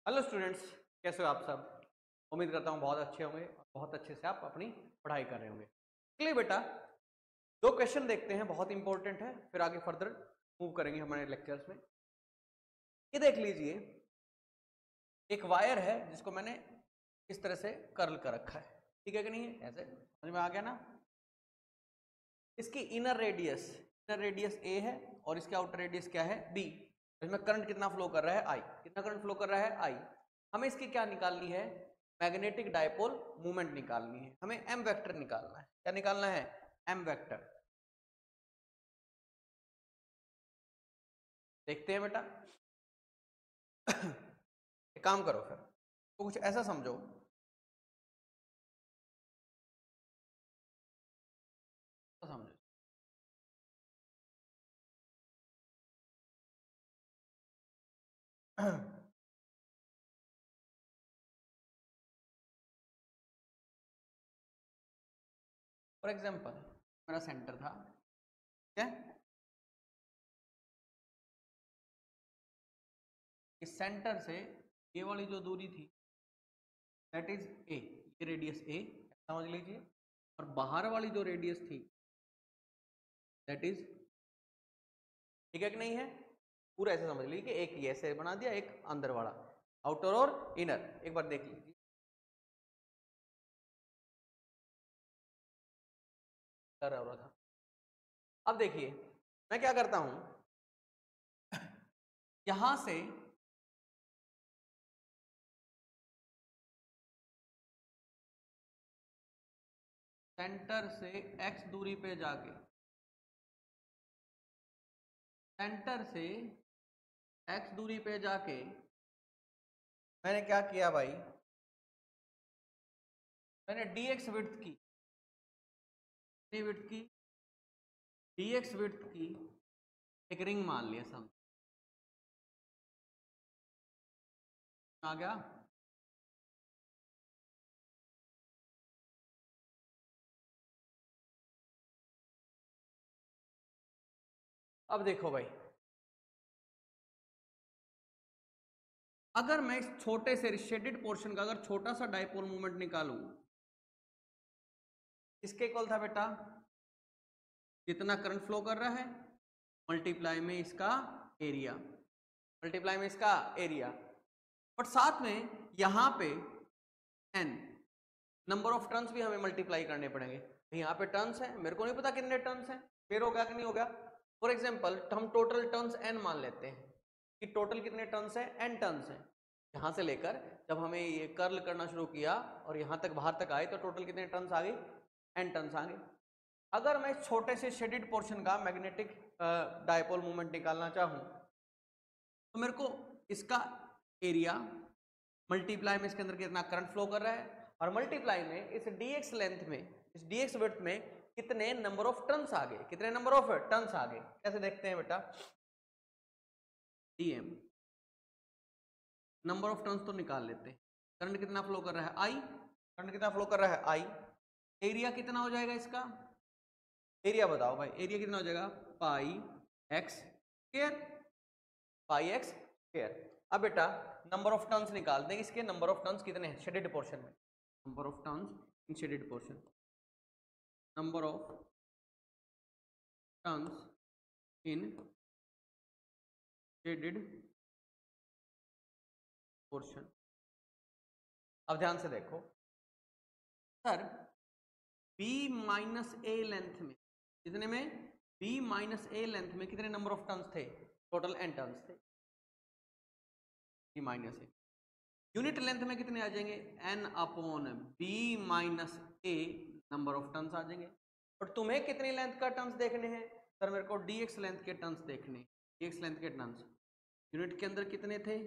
Hello students, कैसे हो आप सब। उम्मीद करता हूँ बहुत अच्छे होंगे और बहुत अच्छे से आप अपनी पढ़ाई कर रहे होंगे। चलिए बेटा, दो क्वेश्चन देखते हैं, बहुत इंपॉर्टेंट है, फिर आगे फर्दर मूव करेंगे हमारे लेक्चर्स में। ये देख लीजिए, एक वायर है जिसको मैंने इस तरह से कर्ल कर रखा है, ठीक है कि नहीं है, ऐसे समझ में आ गया ना। इसकी इनर रेडियस ए है और इसके आउटर रेडियस क्या है, बी। इसमें करंट कितना फ्लो कर रहा है, आई। कितना करंट फ्लो कर रहा है, आई। हमें इसकी क्या निकालनी है, मैग्नेटिक डायपोल मूवमेंट निकालनी है। हमें एम वेक्टर निकालना है। क्या निकालना है, एम वेक्टर। देखते हैं बेटा। एक काम करो फिर, तो कुछ ऐसा समझो, तो समझो। फॉर एग्जाम्पल, मेरा सेंटर था, ठीक है। इस सेंटर से ये वाली जो दूरी थी दैट इज ए, ये रेडियस ए समझ लीजिए। और बाहर वाली जो रेडियस थी दैट इज, ठीक है कि नहीं है, पूरा ऐसे समझ लीजिए कि एक ये ऐसे बना दिया, एक अंदर वाला, आउटर और इनर। एक बार देख लीजिए, कर रहा था। अब देखिए, मैं क्या करता हूं, यहां से सेंटर से एक्स दूरी पे जाके, सेंटर से एक्स दूरी पे जाके मैंने क्या किया भाई, मैंने dx विड्थ की, विड्थ की, dx विड्थ की एक रिंग मान लिया, समझ आ गया। अब देखो भाई, अगर मैं इस छोटे से शेडेड पोर्शन का अगर छोटा सा डायपोल मूवमेंट निकालूं, इसके इक्वल था बेटा, जितना करंट फ्लो कर रहा है मल्टीप्लाई में इसका एरिया, मल्टीप्लाई में इसका एरिया। और साथ में यहां पे एन नंबर ऑफ टर्न्स भी हमें मल्टीप्लाई करने पड़ेंगे। यहाँ पे टर्न्स है, मेरे को नहीं पता कितने टर्न्स हैं, फिर हो गया कि नहीं हो गया। फॉर एग्जाम्पल, हम टोटल टर्न्स एन मान लेते हैं कि टोटल कितने टर्न्स हैं, एन टर्न्स हैं। यहां से लेकर जब हमें ये कर्ल करना शुरू किया और यहां तक बाहर तक आए तो टोटल कितने टर्न्स आ गए, एन टर्न्स आ गए। अगर मैं छोटे से शेडेड पोर्शन का मैग्नेटिक डायपोल मूवमेंट निकालना चाहूं तो मेरे को इसका एरिया मल्टीप्लाई में इसके अंदर कितना करंट फ्लो कर रहा है और मल्टीप्लाई में इस dx लेंथ में, इस dx विड्थ में कितने नंबर ऑफ टर्न्स आ गए, कितने नंबर ऑफ टर्न्स आ गए। कैसे देखते हैं बेटा, dm नंबर ऑफ टर्न्स तो निकाल लेते हैं। करंट कितना फ्लो कर रहा है, आई। करंट कितना फ्लो कर रहा है, आई। एरिया कितना हो जाएगा इसका, एरिया बताओ भाई, एरिया कितना हो जाएगा, पाई X square, pi X square. अब बेटा नंबर ऑफ टर्न्स निकाल दें, इसके नंबर ऑफ टर्न्स कितने हैं शेडेड पोर्शन में, number of turns in shaded portion, number of turns in shaded portion. अब ध्यान से देखो sir, b minus A length में, कितने में, b माइनस ए लेंथ में कितने नंबर ऑफ टर्न्स थे, टोटल n टर्न्स थे, b minus A. Unit length में कितने आ जाएंगे, n upon b minus A number of turns आ जाएंगे। और तुम्हें कितनी लेंथ का टर्न्स देखने हैं, सर मेरे को dx लेंथ के टर्न्स देखने, dx लेंथ के टर्न्स यूनिट के अंदर कितने थे,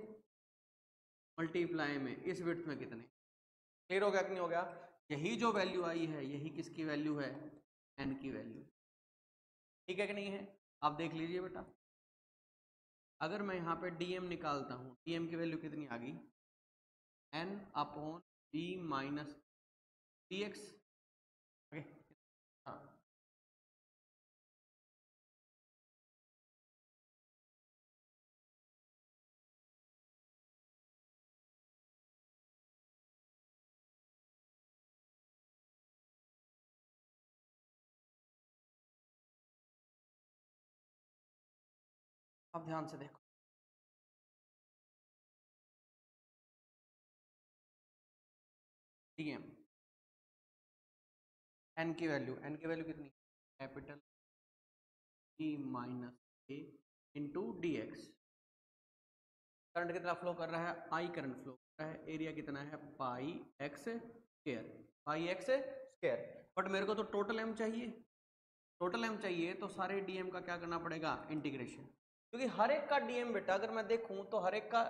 मल्टीप्लाई में इस विड्थ में कितने। क्लियर हो गया कि नहीं हो गया। यही जो वैल्यू आई है यही किसकी वैल्यू है, एन की वैल्यू, ठीक है कि नहीं है। आप देख लीजिए बेटा, अगर मैं यहाँ पे dm निकालता हूँ, dm की वैल्यू कितनी आ गई, n upon b minus dx। Okay, हाँ अब ध्यान से देखो, डीएम एन की वैल्यू कितनी, कैपिटल E माइनस ए इंटू डी एक्स। करंट कितना फ्लो कर रहा है, आई करंट फ्लो कर रहा है, एरिया कितना है pi X square, pi X square. But मेरे को तो टोटल एम चाहिए, टोटल एम चाहिए तो सारे डीएम का क्या करना पड़ेगा, इंटीग्रेशन। क्योंकि हर एक का डीएम बेटा अगर मैं देखूं तो हर एक का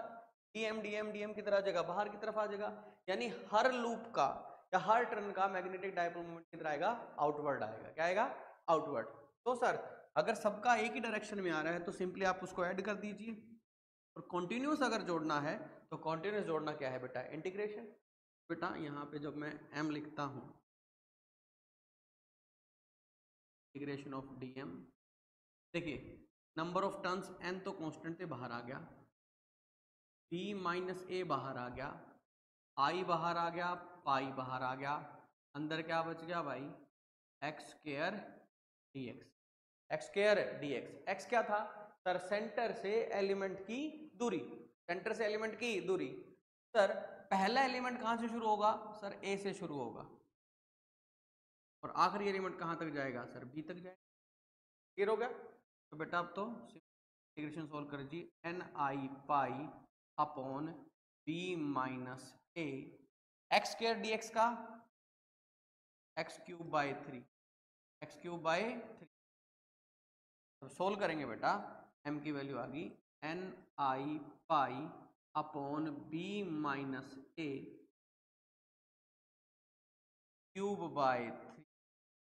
डीएम डीएम डीएम किधर आ जाएगा, बाहर की तरफ आ जाएगा। यानी हर लूप का या हर टर्न का मैग्नेटिक डाइपोल मोमेंट किधर आएगा, आउटवर्ड आएगा। क्या आएगा, आउटवर्ड। तो सर अगर सबका एक ही डायरेक्शन में आ रहा है तो सिंपली आप उसको ऐड कर दीजिए, और कॉन्टिन्यूस अगर जोड़ना है तो कॉन्टिन्यूस जोड़ना क्या है बेटा, इंटीग्रेशन। बेटा यहाँ पे जब मैं m लिखता हूँ, इंटीग्रेशन ऑफ dm, देखिए नंबर ऑफ टर्न्स n तो कांस्टेंट से बाहर आ गया, b माइनस ए बाहर आ गया, i बाहर आ गया, पाई बाहर आ गया, अंदर क्या बच गया भाई, x square dx, x square dx। x क्या था सर, सेंटर से एलिमेंट की दूरी, सेंटर से एलिमेंट की दूरी। सर पहला एलिमेंट कहां से शुरू होगा, सर ए से शुरू होगा, और आखिरी एलिमेंट कहां तक जाएगा, सर बी तक जाएगा। क्लियर हो गया। तो बेटा अब तो इंटीग्रेशन सोल्व कर जी, N I pi upon B minus A x square D x का x cube by 3, x cube by 3। तो सोल्व करेंगे बेटा, m की वैल्यू आ गई N I pi upon B minus A cube by 3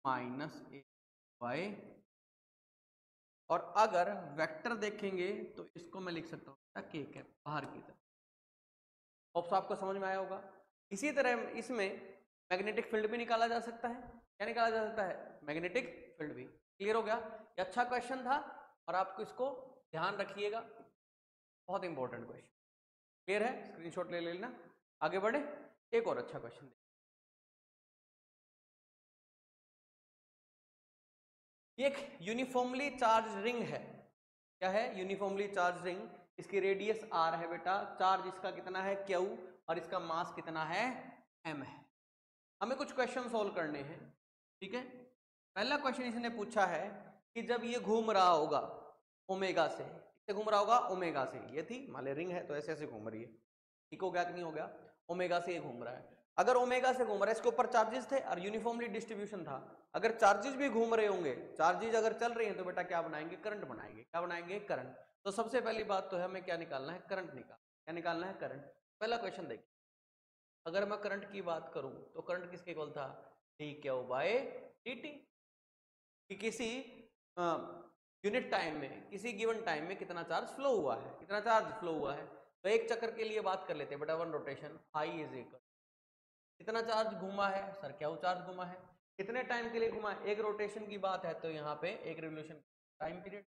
minus A by, और अगर vector देखेंगे तो इसको मैं लिख सकता हूँ के कैप बाहर की तरफ। होप्स आपको समझ में आया होगा। इसी तरह इसमें मैग्नेटिक फील्ड भी निकाला जा सकता है। क्या निकाला जा सकता है, मैग्नेटिक फील्ड भी। क्लियर हो गया, ये अच्छा क्वेश्चन था और आपको इसको ध्यान रखिएगा, बहुत इंपॉर्टेंट क्वेश्चन। क्लियर है, स्क्रीनशॉट ले लेना। आगे बढ़े, एक और अच्छा क्वेश्चन। एक यूनिफॉर्मली चार्ज रिंग है, क्या है, यूनिफॉर्मली चार्ज रिंग, इसकी रेडियस आर है बेटा, चार्ज इसका कितना है क्यू, और इसका मास कितना है एम है। हमें कुछ क्वेश्चन सोल्व करने हैं, ठीक है। पहला क्वेश्चन इसने पूछा है कि जब ये घूम रहा होगा ओमेगा से, किससे घूम रहा होगा, ओमेगा से, ये थी मान ले रिंग है तो ऐसे ऐसे घूम रही है, ठीक हो गया कि नहीं हो गया, ओमेगा से ये घूम रहा है। अगर ओमेगा से घूम रहा है, इसके ऊपर चार्जेस थे और यूनिफॉर्मली डिस्ट्रीब्यूशन था, अगर चार्जेस भी घूम रहे होंगे, चार्जेस अगर चल रही हैं तो बेटा क्या बनाएंगे, करंट बनाएंगे। क्या बनाएंगे, करंट। तो सबसे पहली बात तो है हमें क्या निकालना है, करंट निकाल, क्या निकालना है, करंट। पहला क्वेश्चन देखिए, अगर मैं करंट की बात करूं तो करंट किसके इक्वल था, D Q by D T, कि किसी यूनिट टाइम में, किसी गिवन टाइम में कितना चार्ज फ्लो हुआ है, कितना चार्ज फ्लो हुआ है। तो एक चक्कर के लिए बात कर लेते हैं बेटा, one rotation I is equal, कितना चार्ज घूमा है सर, क्या चार्ज घूमा है, कितने टाइम के लिए घुमा है, एक रोटेशन की बात है तो यहाँ पे एक रिवोल्यूशन टाइम पीरियड।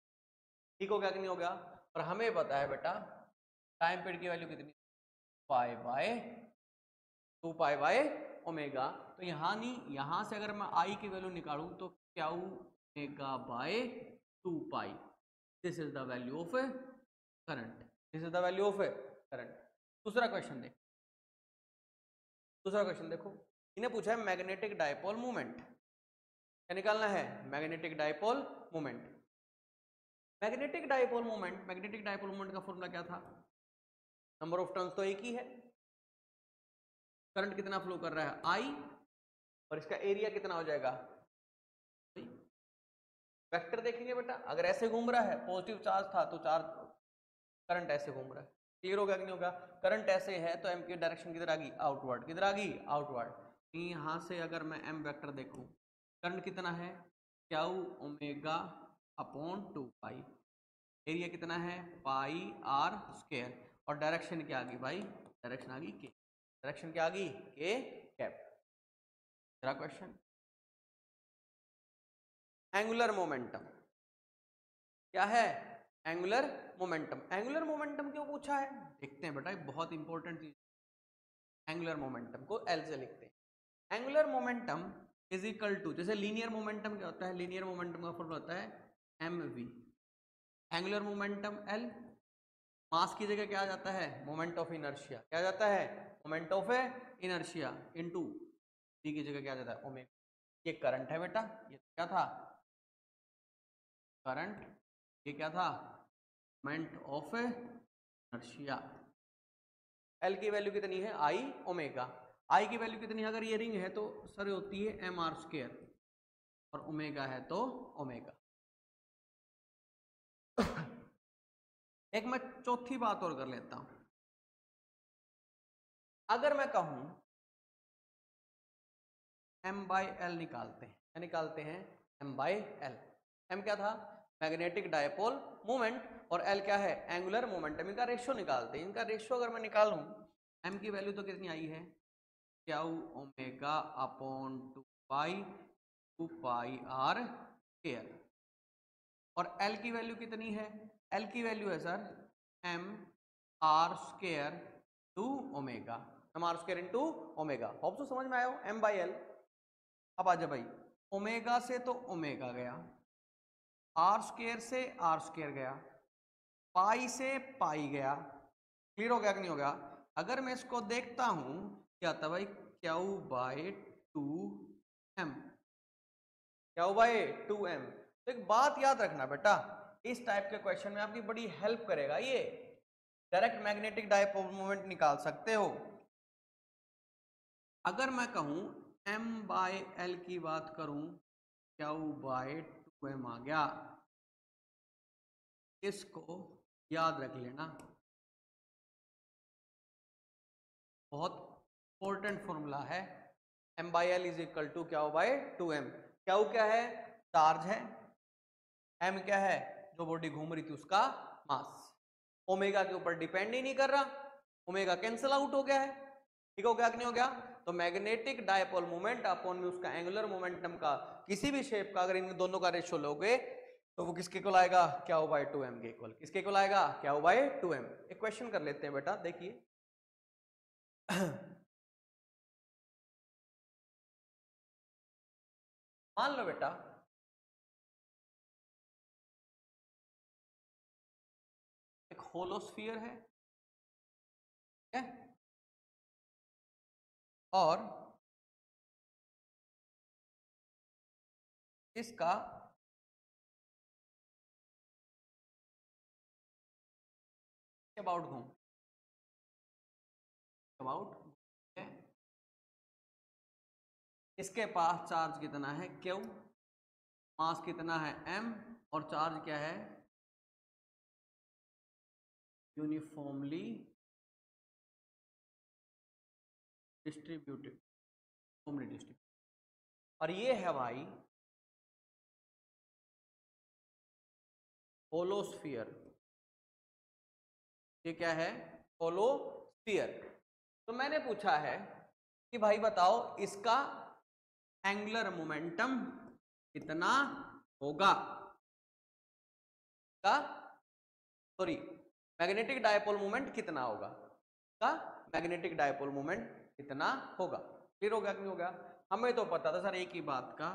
ठीक हो गया कि नहीं हो गया। और हमें पता है बेटा टाइम पीरियड की वैल्यू कितनी, pi by 2 pi by omega. तो यहाँ नहीं, यहाँ से अगर मैं आई की वैल्यू निकालूं तो क्या omega by 2 pi, this is the value of current, this is the value of current. दूसरा क्वेश्चन देखो, दूसरा क्वेश्चन देखो, इन्हें पूछा है मैग्नेटिक डाइपोल मोमेंट, क्या निकालना है, magnetic dipole moment. Magnetic dipole moment, magnetic dipole moment का फॉर्मूला क्या था, नंबर ऑफ टर्न्स तो एक ही है, करंट कितना फ्लो कर रहा है आई, और इसका एरिया कितना हो जाएगा, वेक्टर देखेंगे बेटा, अगर ऐसे घूम रहा है पॉजिटिव चार्ज था तो चार्ज, करंट ऐसे घूम रहा है। क्लियर हो गया कि नहीं होगा, करंट ऐसे है तो एम की डायरेक्शन किधर आ गई, आउटवर्ड, किधर आ गई, आउटवर्ड। यहाँ से अगर मैं एम वेक्टर देखूं, करंट कितना है, क्यू ओमेगा अपॉन 2 पाई, एरिया कितना है पाई आर स्क्वायर, और डायरेक्शन क्या आ गई भाई, डायरेक्शन आ गई के, डायरेक्शन क्या आ गई के कैप। तेरा क्वेश्चन, एंगुलर मोमेंटम क्या है, एंगुलर मोमेंटम। एंगुलर मोमेंटम क्यों पूछा है, देखते हैं बेटा, बहुत इंपॉर्टेंट चीज। एंगुलर मोमेंटम को एल से लिखते हैं, angular momentum is equal to, जैसे लीनियर मोमेंटम क्या होता है, लीनियर मोमेंटम का फॉर्मूला होता है M V, angular momentum L, mass की जगह क्या आ जाता है, मोमेंट ऑफ इनर्शिया, क्या जाता है, moment of inertia, into D की जगह क्या आ जाता है, ओमेगा। ये करंट है बेटा, ये क्या था, करंट, ये क्या था, मोमेंट ऑफ इनर्शिया। एल की वैल्यू कितनी है, आई ओमेगा। आई की वैल्यू कितनी है, अगर ये रिंग है तो सर होती है एम आर स्क्वायर, और ओमेगा है तो ओमेगा। एक मैं चौथी बात और कर लेता हूं, अगर मैं कहूं m बाई एल निकालते हैं, क्या निकालते हैं, m बाई एल। m क्या था, मैग्नेटिक डायपोल मोमेंट, और l क्या है, एंगुलर मोमेंटम। इनका रेशियो निकालते हैं, इनका रेशियो अगर मैं निकालूं, m की वैल्यू तो कितनी आई है, Q omega upon 2 pi r square, और l की वैल्यू कितनी है, l की वैल्यू है sir m r square to omega, m r square into omega. Hope तो समझ में आया हो, m बाई एल। अब आ जा भाई, ओमेगा से तो ओमेगा गया, आर स्क्वायर से आर स्क्वायर गया, पाई से पाई गया, क्लियर हो गया कि नहीं हो गया। अगर मैं इसको देखता हूं क्या था भाई, Q by 2m, Q by 2m। तो एक बात याद रखना बेटा, इस टाइप के क्वेश्चन में आपकी बड़ी हेल्प करेगा ये, डायरेक्ट मैग्नेटिक डायपोल मोमेंट निकाल सकते हो। अगर मैं कहूं m बाय एल की बात करूं, क्यू बाय 2m आ गया, इसको याद रख लेना, बहुत इंपॉर्टेंट फॉर्मूला है। m by L is equal to Q by 2m। Q क्या है, चार्ज है, m क्या है, जो बॉडी घूम रही थी उसका मास, ओमेगा के ऊपर डिपेंड ही नहीं कर रहा, ओमेगा कैंसिल आउट हो गया है, ठीक हो गया कि नहीं हो गया। तो मैग्नेटिक डायपोल मोमेंट अपॉन में उसका एंगुलर मोमेंटम का किसी भी शेप का अगर इन दोनों का रेशियो लोगे तो वो किसके इक्वल आएगा, क्यू बाय 2m के इक्वल, किसके इक्वल आएगा, क्यू बाय 2m। एक क्वेश्चन कर लेते हैं बेटा, देखिए मान लो बेटा एक होलोस्फीयर है, ठीक है, और इसका अबाउट घूम, अबाउट है, इसके पास चार्ज कितना है क्यू, मास कितना है m, और चार्ज क्या है, यूनिफॉर्मली डिस्ट्रीब्यूटेड, यूनिफॉर्मली डिस्ट्रीब्यूटेड। और ये है भाई होलोस्फीयर, ये क्या है, होलोस्फीयर। तो मैंने पूछा है कि भाई बताओ इसका एंगुलर मोमेंटम कितना होगा, का सॉरी मैग्नेटिक डायपोल मोमेंट कितना होगा, का मैग्नेटिक डायपोल मोमेंट कितना होगा। क्लियर हो गया कि नहीं हो गया। हमें तो पता था सर एक ही बात का,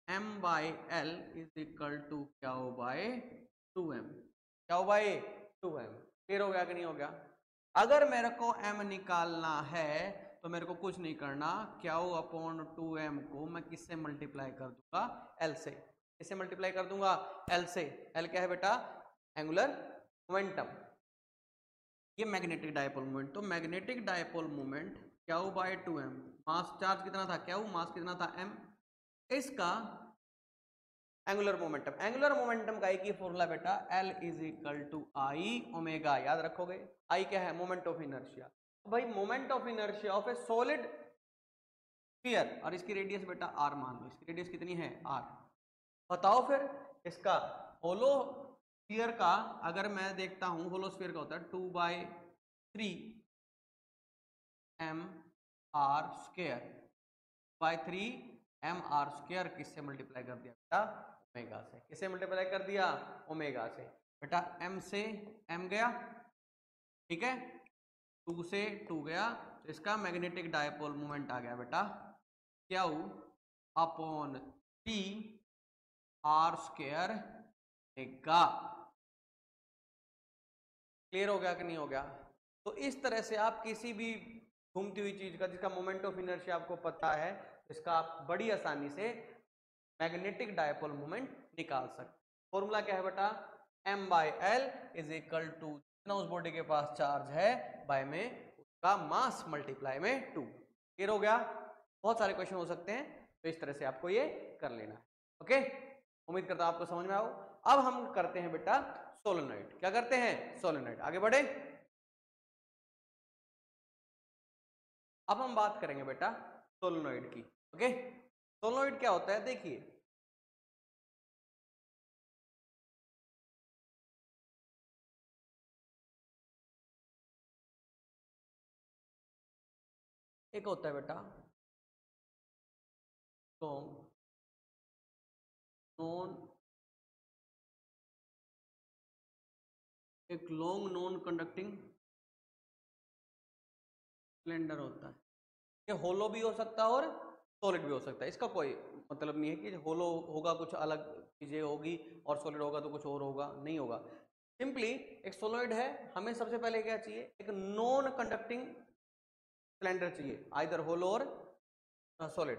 m by L is equal to Q by 2m, Q by 2m। Clear हो गया कि नहीं हो गया। अगर मेरे को m निकालना है तो मेरे को कुछ नहीं करना, क्यू अपॉन 2m को मैं किससे मल्टीप्लाई कर दूंगा, l से। किससे मल्टीप्लाई कर दूंगा, l से। l क्या है बेटा, एंगुलर मोमेंटम, ये मैग्नेटिक डायपोल मोमेंट। तो magnetic dipole moment Q by 2m, mass charge कितना था क्यू, मास कितना था m, इसका एंगुलर मोमेंटम, एंगुलर मोमेंटम का एक ही फॉर्मूला बेटा, L is equal to I omega, याद रखोगे। आई क्या है, मोमेंट ऑफ इनर्शिया। भाई moment of inertia of a solid sphere, और इसकी रेडियस बेटा r मान लो, इसकी रेडियस कितनी है r। बताओ फिर इसका होलो स्फीयर का अगर मैं देखता हूं, होलो स्फीयर का होता है 2/3 mr square, by 3 mr square, किससे मल्टीप्लाई कर दिया बेटा, ओमेगा से। किससे मल्टीप्लाई कर दिया, ओमेगा से। बेटा m से m गया, ठीक है, 2 से 2 गया, तो इसका मैग्नेटिक डायपोल मोमेंट आ गया बेटा Q upon 3 r square omega. Clear हो गया कि नहीं हो गया? तो इस तरह से आप किसी भी घूमती हुई चीज का जिसका मोमेंट ऑफ इनर्शिया आपको पता है, इसका आप बड़ी आसानी से मैग्नेटिक डायपोल मोमेंट निकाल सकते। फॉर्मूला क्या है बेटा? m/l इज इक्वल टू जितना उस बॉडी के पास चार्ज है बाय में उसका मास मल्टीप्लाई में 2। क्लियर हो गया? बहुत सारे क्वेश्चन हो सकते हैं, तो इस तरह से आपको ये कर लेना है। ओके, उम्मीद करता हूं आपको समझ में आओ। अब हम करते हैं बेटा सोलेनोइड। क्या करते हैं? सोलेनोइड। आगे बढ़े। अब हम बात करेंगे बेटा सोलेनोइड की। ओके, सोलेनोइड क्या होता है? देखिए, एक होता है बेटा लॉन्ग नॉन, एक लॉन्ग नॉन कंडक्टिंग सिलेंडर होता है। ये होलो भी हो सकता है और सॉलिड भी हो सकता है। इसका कोई मतलब नहीं है कि होलो होगा कुछ अलग चीजें होगी और सॉलिड होगा तो कुछ और होगा, नहीं होगा। सिंपली एक सोलॉइड है, हमें सबसे पहले क्या चाहिए? एक नॉन कंडक्टिंग सिलेंडर चाहिए, आइदर होलो और सॉलिड,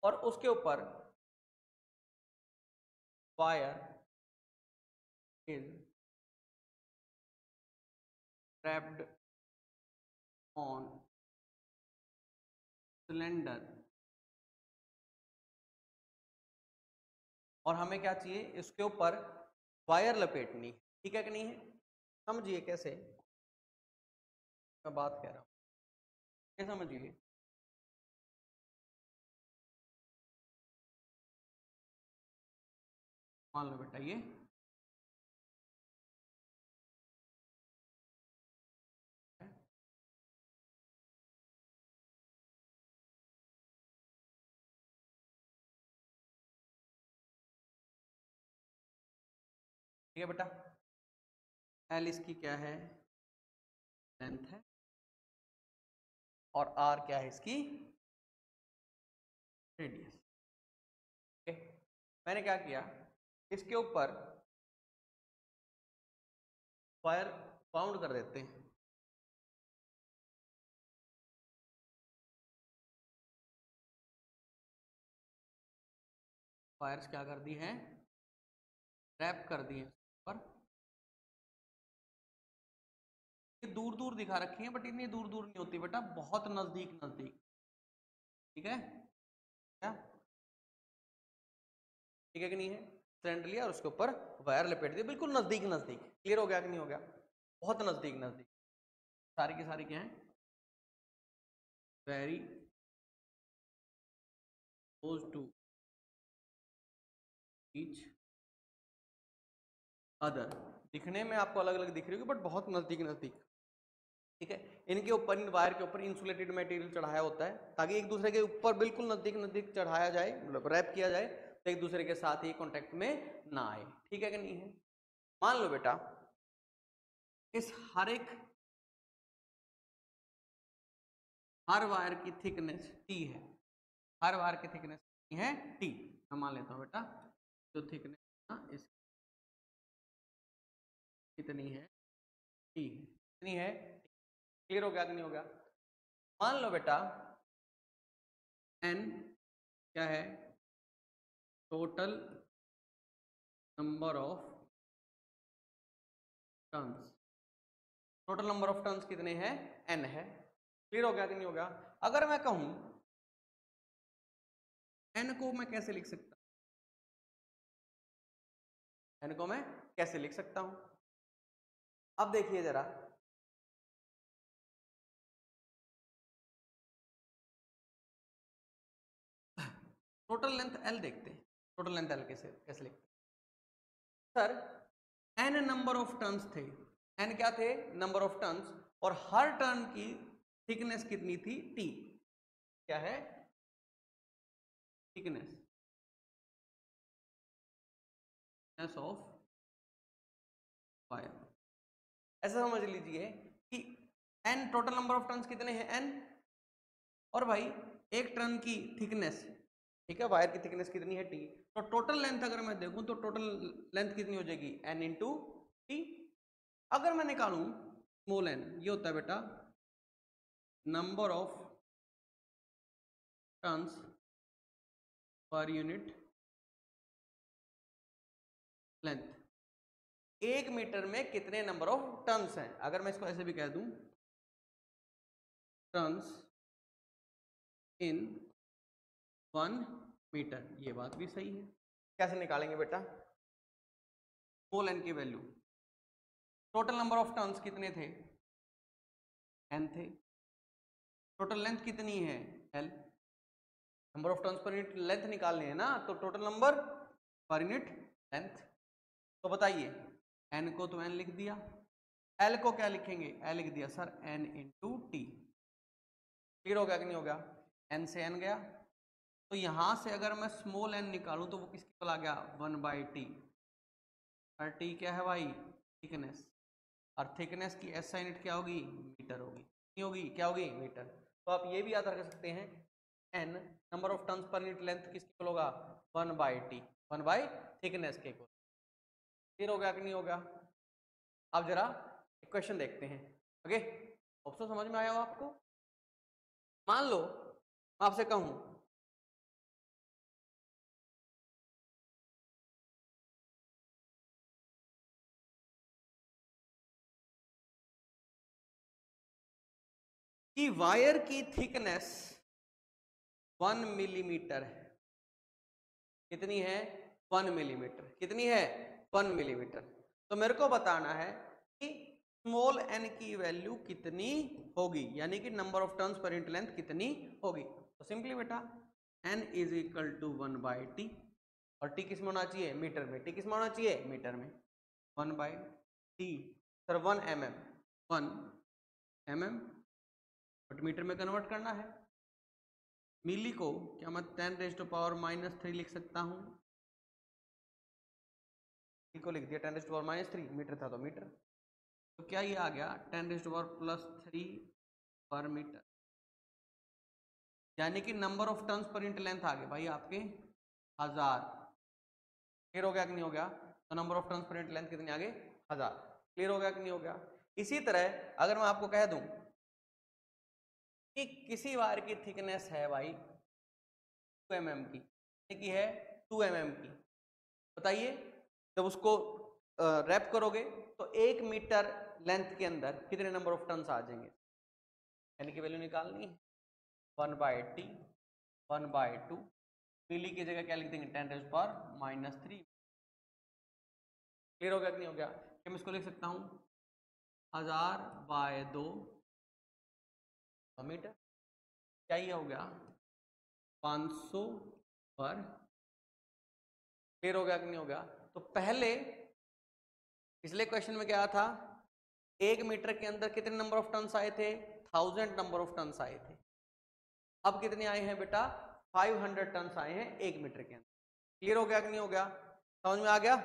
और उसके ऊपर wire is trapped on cylinder, और हमें क्या चाहिए? इसके ऊपर वायर लपेटनी। ठीक है कि नहीं है? समझिए कैसे मैं बात कह रहा हूं, क्या समझिए। मान लो बेटा ये ठीक है बेटा, एल इसकी क्या है? लेंथ है, और आर क्या है? इसकी रेडियस। ओके, मैंने क्या किया? इसके ऊपर वायर बाउंड कर देते हैं। वायर्स क्या कर दी हैं? रैप कर दिए पर। ये दूर दूर दिखा रखी है, बट इतनी दूर दूर नहीं होती बेटा, बहुत नजदीक नजदीक। ठीक है क्या? ठीक है कि नहीं है? सिलेंडर लिया और उसके ऊपर वायर लपेट दिया, बिल्कुल नजदीक नजदीक। क्लियर हो गया कि नहीं हो गया? बहुत नजदीक नजदीक। सारी की सारी क्या है? Very close to each other. दिखने में आपको अलग अलग दिख रही होगी, बट बहुत नजदीक नजदीक। ठीक है, इनके ऊपर, इन वायर के ऊपर इंसुलेटेड मटेरियल चढ़ाया होता है ताकि एक दूसरे के ऊपर बिल्कुल नजदीक नजदीक चढ़ाया जाए, मतलब रैप किया जाए, तो एक दूसरे के साथ ही कांटेक्ट में ना आए। ठीक है कि नहीं है? मान लो बेटा इस हर वायर की थिकनेस टी है, हर वायर की थिकनेस है टी। मैं मान लेता हूँ बेटा जो थिकनेस ना इस कितनी है? टी है। कितनी है? क्लियर हो गया कि नहीं हो गया? मान लो बेटा एन क्या है? Total number of turns. Total number of turns कितने हैं? एन है। क्लियर हो गया कि नहीं हो गया? अगर मैं कहूं एन को मैं कैसे लिख सकता हूं? एन को मैं कैसे लिख सकता हूं? अब देखिए जरा, टोटल लेंथ एल देखते हैं। टोटल लेंथ एल कैसे कैसे लिखते हैं? Sir N number of turns थे। एन क्या थे? नंबर ऑफ टर्न्स, और हर टर्न की थिकनेस कितनी थी? टी। क्या है? Thickness of wire. ऐसा समझ लीजिए कि N total number of turns कितने हैं? एन, और भाई एक टर्न की थिकनेस, ठीक है, वायर की थिकनेस कितनी है? टी। तो टोटल लेंथ अगर मैं देखूं तो टोटल लेंथ कितनी हो जाएगी? N into T. अगर मैं निकालूं स्मॉल एन, ये होता है बेटा number of turns per unit length, 1 metre में कितने नंबर ऑफ टर्न्स हैं। अगर मैं इसको ऐसे भी कह दूं टर्न्स इन 1 मीटर, ये बात भी सही है। कैसे निकालेंगे बेटा स्मॉल एन की value, total number of turns कितने थे, एन थे, टोटल लेंथ कितनी है L, number of turns per unit length निकालने हैं ना, तो टोटल नंबर पर यूनिट लेंथ। तो बताइए एन को तो एन लिख दिया, एल को क्या लिखेंगे, एल लिख दिया sir N into T. Clear हो गया कि नहीं हो गया, एन से एन गया, तो यहां से अगर मैं स्मॉल एन निकालूं तो वो किसके इक्वल आ गया 1/t, और टी क्या है भाई थिकनेस, और थिकनेस की एसआई यूनिट क्या होगी मीटर होगी, नहीं होगी क्या होगी मीटर। तो आप ये भी याद रख सकते हैं N number of turns per unit length किसके इक्वल होगा 1/t, 1 थिकनेस के इक्वल। क्लियर हो गया कि नहीं हो गया। अब जरा क्वेश्चन देखते हैं ओके, ऑप्शन समझ में आया हो आपको। मान लो मैं आपसे कहूं कि वायर की थिकनेस 1 मिलीमीटर है, कितनी है 1 मिलीमीटर, कितनी है 1 मिलीमीटर। तो मेरे को बताना है कि स्मॉल एन की वैल्यू कितनी होगी, यानी कि number of turns per unit length कितनी होगी। तो सिंपली बेटा N is equal to 1/t, और टी किस में होना चाहिए मीटर में, टी किस में होना चाहिए मीटर में, 1/t sir 1 mm, 1 mm but metre में कन्वर्ट करना है। मिली को क्या मैं 10⁻³ लिख सकता हूं, को लिख दिया 10⁻³ मीटर था तो मीटर, तो क्या ये आ गया 10⁻+3 पर मीटर, यानी कि number of turns per unit length आ गए भाई आपके 1000। क्लियर हो गया कि नहीं हो गया, तो number of turns per unit length कितनी आ गए 1000। क्लियर हो गया कि नहीं हो गया। इसी तरह अगर मैं आपको कह दूं कि किसी वायर की थिकनेस है भाई 2 mm की है 2 mm की, बताइए जब उसको रैप करोगे तो 1 मीटर लेंथ के अंदर कितने नंबर ऑफ टर्न्स आ जाएंगे, यानी कि वैल्यू निकालनी है 1/t 1/2, मिली की जगह क्या लिख देंगे 10⁻⁻3। क्लियर हो गया कि नहीं हो गया। मैं इसको लिख सकता हूं 1000/2 मीटर, क्या ये हो गया 500 पर। क्लियर हो गया कि नहीं हो गया। तो पहले पिछले क्वेश्चन में क्या था 1 मीटर के अंदर कितने नंबर ऑफ टर्न्स आए थे 1000 नंबर ऑफ टर्न्स आए थे, अब कितने आए हैं बेटा 500 टर्न्स आए हैं 1 मीटर के अंदर। क्लियर हो गया कि नहीं हो गया, समझ में आ गया।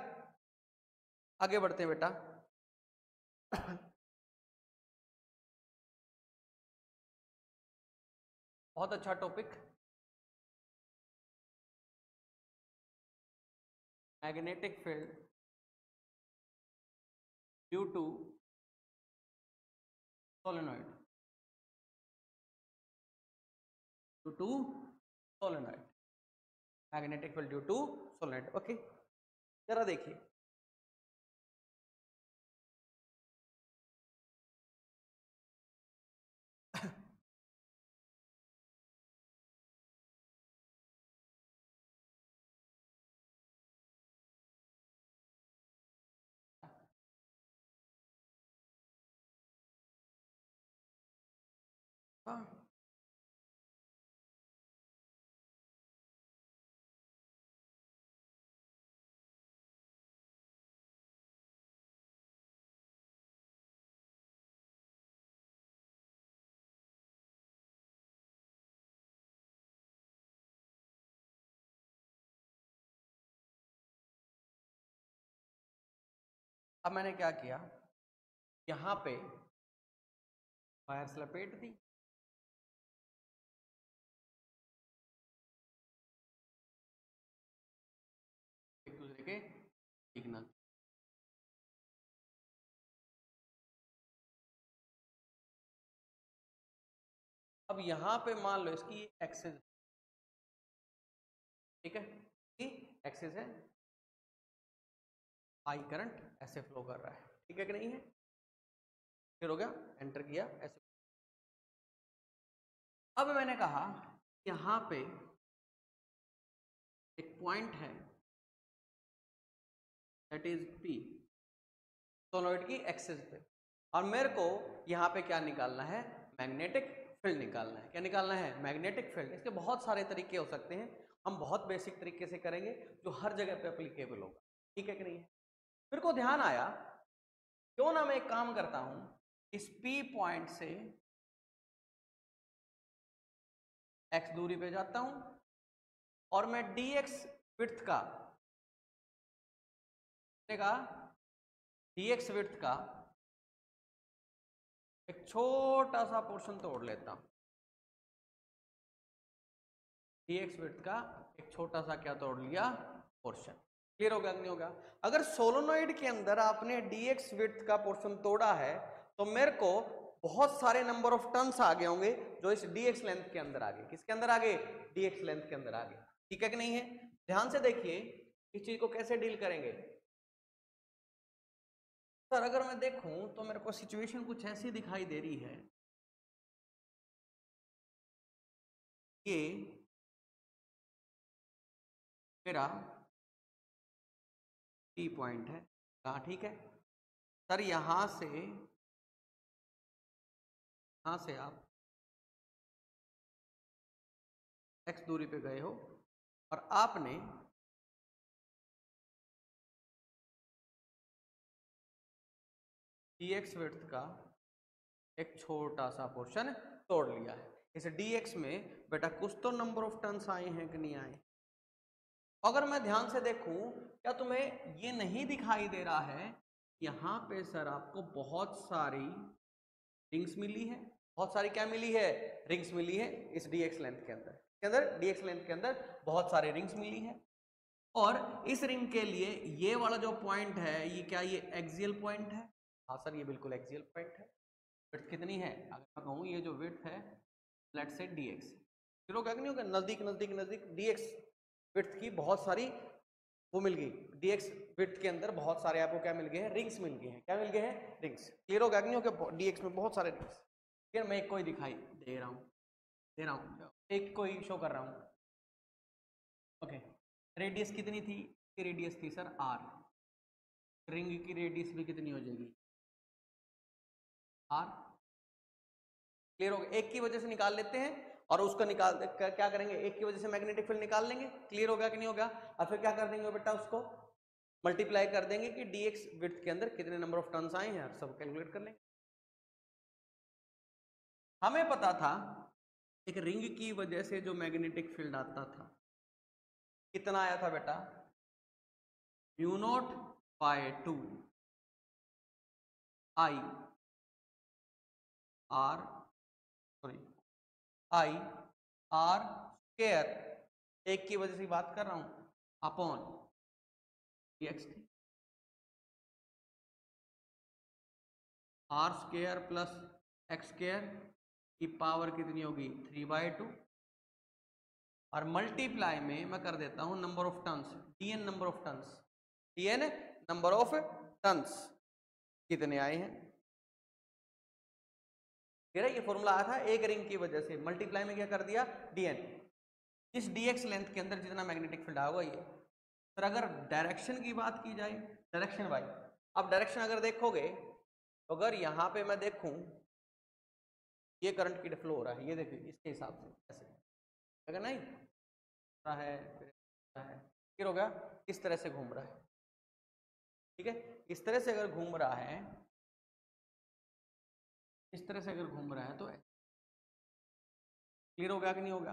आगे बढ़ते हैं बेटा बहुत अच्छा topic magnetic field due to solenoid, due to solenoid, magnetic field due to solenoid. Okay जरा देखिए हाँ अब मैंने क्या किया यहाँ पे वायर्स लपेट दी, एक दूसरे के सिग्नल, अब यहाँ पे मान लो इसकी एक्सिस, ठीक है, एक्सिस है, आई करंट ऐसे फ्लो कर रहा है, ठीक है कि नहीं है, फिर हो गया, एंटर किया ऐसे। अब मैंने कहा यहाँ पे एक पॉइंट है दैट इज P सोलनॉइड की एक्सिस पे, और मेरे को यहाँ पे क्या निकालना है, मैग्नेटिक फील्ड निकालना है। क्या निकालना है, मैग्नेटिक फील्ड। इसके बहुत सारे तरीके हो सकते हैं, हम बहुत बेसिक तरीके से करेंगे जो हर जगह पे एप्लीकेबल होगा, ठीक है कि नहीं है। मेरे को ध्यान आया, क्यों ना मैं एक काम करता हूं, इस P पॉइंट से x दूरी पे जाता हूं और मैं dx विड्थ का dx विड्थ का एक छोटा सा पोर्शन तोड़ लेता हूं, dx विड्थ का एक छोटा सा क्या तोड़ लिया, पोर्शन। क्लियर हो गया नहीं होगा। अगर सोलोनॉइड के अंदर आपने dx विड्थ का पोर्शन तोड़ा है तो मेरे को बहुत सारे नंबर ऑफ टर्न्स आ गए होंगे जो इस dx लेंथ के अंदर आ गए। किसके अंदर आ गए, dx लेंथ के अंदर आ गए, ठीक है कि नहीं है। ध्यान से देखिए इस चीज को कैसे डील करेंगे। सर अगर मैं देखूं तो मेरे को सिचुएशन कुछ ऐसी दिखाई दे रही है, ये मेरा P पॉइंट है, कहा ठीक है सर, यहां से आप x दूरी पे गए हो और आपने dx विड्थ का एक छोटा सा पोर्शन तोड़ लिया है। इस dx में बेटा कुछ तो नंबर ऑफ टर्न्स आए हैं कि नहीं आए। अगर मैं ध्यान से देखूं, क्या तुम्हें ये नहीं दिखाई दे रहा है, यहाँ पे सर आपको बहुत सारी रिंग्स मिली है, बहुत सारी क्या मिली है, रिंग्स मिली है इस dx लेंथ के अंदर, dx लेंथ के अंदर बहुत सारे रिंग्स मिली है। और इस रिंग के लिए ये वाला जो पॉइंट है ये क्या, ये एक्सियल पॉइंट है। हाँ सर ये बिल्कुल एक्सियल पॉइंट है। विड्थ कितनी है, अगर मैं कहूँ ये जो विड्थ है लेट्स से dx, फिर क्या नहीं होगा, नजदीक नजदीक नजदीक dx विड्थ की बहुत सारी वो मिल गई, dx विड्थ के अंदर बहुत सारे आपको क्या मिल गए हैं, रिंग्स मिल गए हैं। क्या मिल गए हैं, रिंग्स। क्लियर होगा नहीं होगा, dx में बहुत सारे रिंग्स। फिर मैं एक कोई दिखाई दे रहा हूँ, एक कोई शो कर रहा हूँ, ओके। रेडियस कितनी थी, रेडियस थी सर r, रिंग की रेडियस भी कितनी हो जाएगी, r। क्लियर हो गया, एक की वजह से निकाल लेते हैं और उसको निकाल क्या करेंगे, एक की वजह से मैग्नेटिक फील्ड निकाल लेंगे। क्लियर हो गया कि नहीं होगा। और फिर क्या कर देंगे बेटा, उसको मल्टीप्लाई कर देंगे कि dx विड्थ के अंदर कितने नंबर ऑफ टर्न्स आए हैं, सब कैलकुलेट कर लेंगे। हमें पता था एक रिंग की वजह से जो मैग्नेटिक फील्ड आता था कितना आया था बेटा, μ0/2 I r स्क्वायर, एक की वजह से बात कर रहा हूं, अपॉन dx थी, r square plus x square की पावर कितनी होगी 3/2, और मल्टीप्लाई में मैं कर देता हूं number of turns, dn number of turns, dn number of turns कितने आए हैं। ये फॉर्मूला आया था एक रिंग की वजह से, मल्टीप्लाई में क्या कर दिया dn, इस dx लेंथ के अंदर जितना मैग्नेटिक फील्ड आएगा ये। फिर अगर डायरेक्शन की बात की जाए, डायरेक्शन वाई, अब डायरेक्शन अगर देखोगे तो अगर यहाँ पे मैं देखूं ये करंट की फ्लो हो रहा है, ये देखिए इसके हिसाब से ऐसे, अगर नहीं रहा है फिर हो गया इस तरह से घूम रहा है, ठीक है। इस तरह से अगर घूम रहा है, इस तरह से अगर घूम रहा है तो क्लियर हो गया कि नहीं होगा।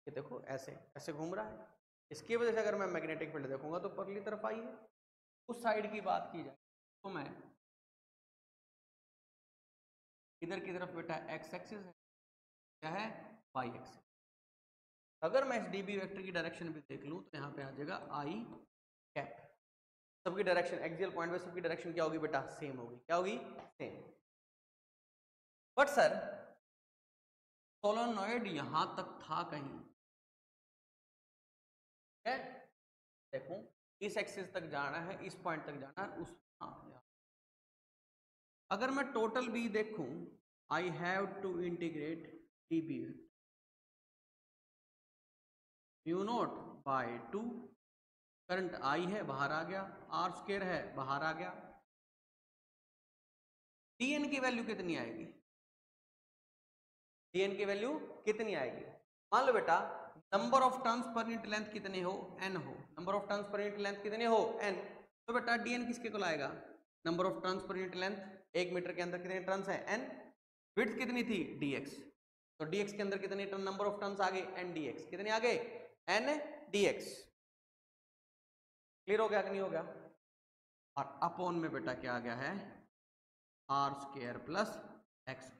ये देखो ऐसे ऐसे घूम रहा है, इसकी वजह से अगर मैं मैग्नेटिक फील्ड देखूंगा तो परली तरफ आई है। उस साइड की बात की जाए तो मैं इधर की तरफ बेटा एक्स एक्सिस है, क्या है वाई एक्सिस। अगर मैं इस डीबी वेक्टर की डायरेक्शन भी देख लूं तो यहाँ पे आ जाएगा आई कैप, सबकी डायरेक्शन एक्सियल पॉइंट पे सबकी डायरेक्शन क्या होगी बेटा, सेम होगी। क्या होगी, सेम। बट सर सोलेनॉइड यहां तक था कहीं, है देखो इस एक्सिस तक जाना है, इस पॉइंट तक जाना है, उस अगर मैं टोटल बी देखूं, I have to integrate D B mu not by 2, current I है बाहर आ गया, आर स्क्वायर है बाहर आ गया, डीएन की वैल्यू कितनी आएगी, डीएन की वैल्यू कितनी आएगी, मान लो बेटा number of turns per unit length कितने हो, एन हो, number of turns per unit length कितने हो, एन, तो बेटा डीएन किसके को लाएगा, number of turns per unit length, 1 metre के अंदर कितने टर्न्स है, एन, विड्थ कितनी थी, dx, तो dx के अंदर कितने टर्न, नंबर ऑफ टर्न्स आ गए, एन dx, कितने आ गए, एन dx, क्लियर हो गया कि नहीं हो गया, और अपॉन में बेटा क्या आ गया है, R square plus X,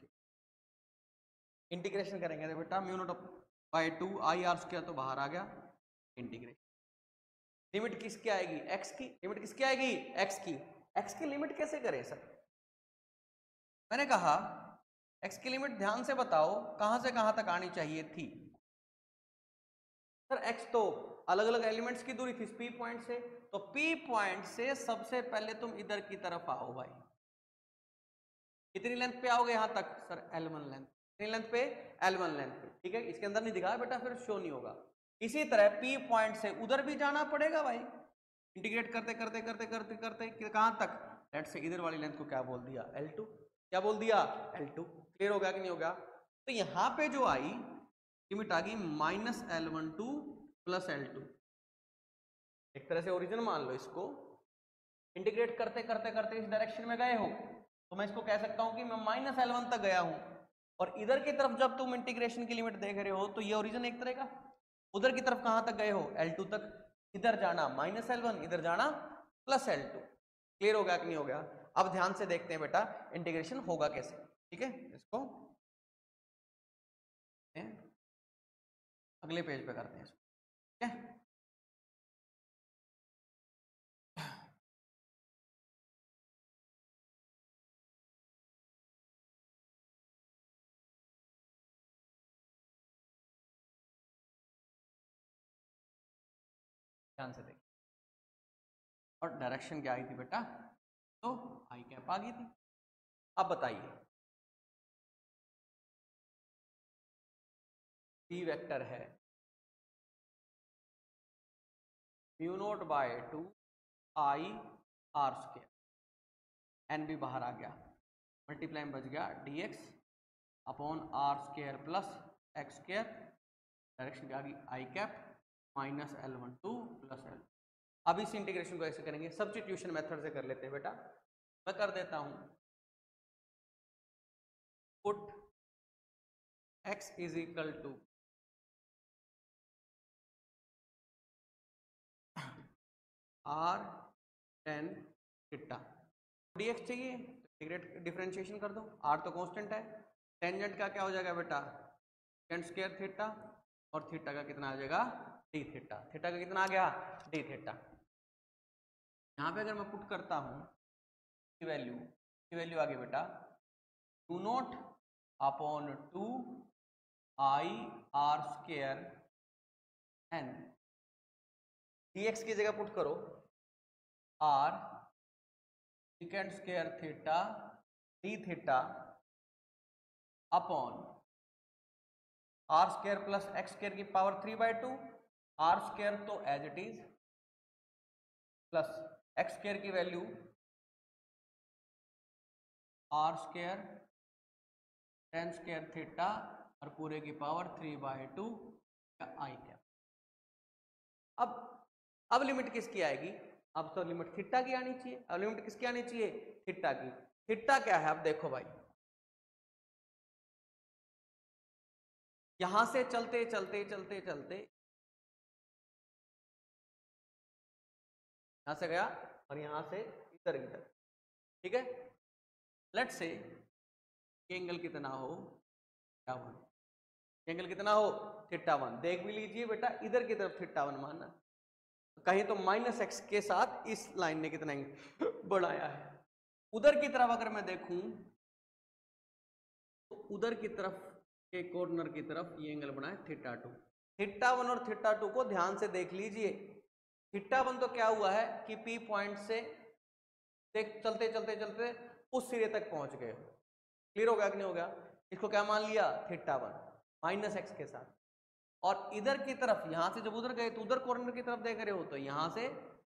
integration करेंगे तो बेटा mu not by 2 I R square तो बाहर आ गया, इंटीग्रेशन, लिमिट किसकी आएगी, एक्स की, लिमिट किसकी आएगी, एक्स की, एक्स की लिमिट कैसे करें सर, मैंने कहा एक्स की लिमिट ध्यान से बताओ कहां से कहां तक आनी चाहिए थी, सर एक्स तो अलग अलग एलिमेंट्स की दूरी थी पी पॉइंट से, तो पी पॉइंट से सबसे पहले तुम इधर की तरफ आओ भाई, कितनी लेंथ पे आओगे यहां तक, सर L1 लेंथ, कितनी लेंथ पे, L1 लेंथ पे, ठीक है, इसके अंदर नहीं दिखा बेटा फिर शो नहीं होगा, इसी तरह पी पॉइंट से उधर भी जाना पड़ेगा भाई, इंटीग्रेट करते करते करते करते करते कहां तक, लेट से इधर वाली लेंथ को क्या बोल दिया, L2, क्या बोल दिया, L2, क्लियर हो गया कि नहीं हो गया, तो यहां पे जो आई लिमिट आ गई -L1 टू +L2, एक तरह से ओरिजिन मान लो इसको, इंटीग्रेट करते करते करते इस डायरेक्शन में गए हो तो मैं इसको कह सकता हूं कि मैं -L1 तक गया हूं, और इधर की तरफ जब तुम इंटीग्रेशन की लिमिट देख रहे हो तो ये ओरिजिन एक तरह का, उधर की तरफ कहां तक गए हो, L2 तक, इधर जाना -L1, इधर जाना +L2, क्लियर हो गया कि नहीं हो गया, अब ध्यान से देखते हैं बेटा इंटीग्रेशन होगा कैसे, ठीक है, इसको अगले पेज पे करते हैं, ठीक है, ध्यान से देखिए, और डायरेक्शन क्या आई थी बेटा, तो आई कैप आ गई थी, अब बताइए पी वेक्टर है mu not by 2 I R square, N भी बाहर आ गया, मल्टीप्लाई में बच गया dx upon R square plus X square, direction क्या आ गई आई कैप -L1 टू +L, अब इस इंटीग्रेशन को ऐसे करेंगे, सब्स्टिट्यूशन मेथड से कर लेते हैं बेटा, मैं कर देता हूं, put x is equal to r tan theta, dx चाहिए इंटीग्रेट डिफरेंशिएशन कर दो, r तो कांस्टेंट है, टेंजेंट का क्या हो जाएगा बेटा tan स्क्वायर थीटा, और थीटा का कितना आ जाएगा d थीटा, थीटा का कितना आ गया d थीटा, यहाँ पे अगर मैं पुट करता हूँ की वैल्यू आ गई बेटा 2 nought upon 2 I R square N, dx की जगह पुट करो r second square theta d theta upon R square plus X square की पावर 3/2, आर स्क्वायर तो as it is plus X square की value R square tan square theta और पूरे की power 3/2 I cap, अब limit किसकी आएगी, अब तो लिमिट थीटा की आनी चाहिए, अब लिमिट किसकी आनी चाहिए, थीटा की, थीटा क्या है अब देखो भाई, यहां से चलते चलते चलते चलते यहां से गया और यहां से इधर इधर, ठीक है, लेट्स से एंगल कितना हो थीटा 1, एंगल कितना हो थीटा 1, देख भी लीजिए बेटा इधर की तरफ थीटा 1 मानना, कहीं तो -x के साथ इस लाइन ने कितना बढ़ाया है, उधर की तरफ अगर मैं देखूं तो उधर की तरफ के कॉर्नर की तरफ ये एंगल बना है θ2। θ1 और θ2 को ध्यान से देख लीजिए। θ1 तो क्या हुआ है कि P पॉइंट से देख चलते चलते चलते उस सिरे तक पहुंच गए। क्लियर हो गया कि नहीं हो गया? इसको क्या मान लिया? θ1 माइनस एक्स के साथ। और इधर की तरफ यहां से जब उधर गए तो उधर कॉर्नर की तरफ देख रहे हो तो यहां से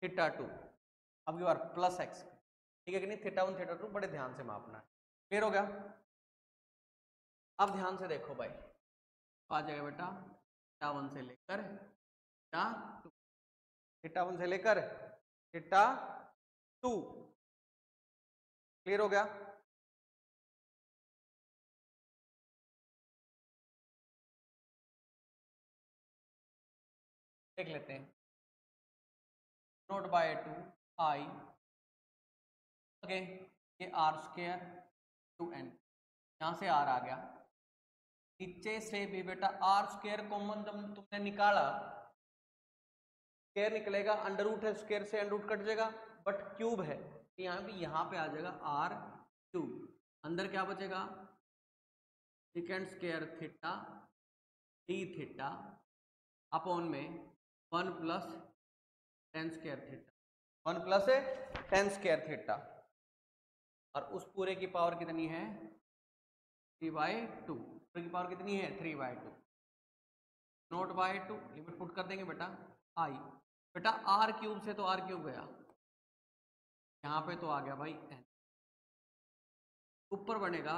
θ2 अब की बार प्लस एक्स। ठीक है कि नहीं? θ1 θ2 बड़े ध्यान से मापना है। क्लियर हो गया? अब ध्यान से देखो भाई, आ जाएगा बेटा θ1 से लेकर θ2, θ1 से लेकर θ2। क्लियर हो गया? देख लेते हैं। नोट बाय 2 आई, ओके, ये आर स्क्वायर टू एन, यहां से आर आ गया। नीचे से भी बेटा आर स्क्वायर कॉमन जब तुमने निकाला, स्क्वायर निकलेगा, अंडर रूट है, स्क्वायर से अंडर रूट कट जाएगा, बट क्यूब है तो यहाँ पे आ जाएगा आर क्यूब। अंदर क्या बचेगा? Second square theta D theta upon में 1 plus ten square theta, 1 plus 10 square theta, और उस पूरे की पावर कितनी है? 3/2। पूरे की पावर कितनी है? 3/2। नोट बाय 2 लिमिट पुट कर देंगे बेटा आई। बेटा आर क्यूब से तो आर क्यूब गया, यहाँ पे तो आ गया भाई एन। ऊपर बनेगा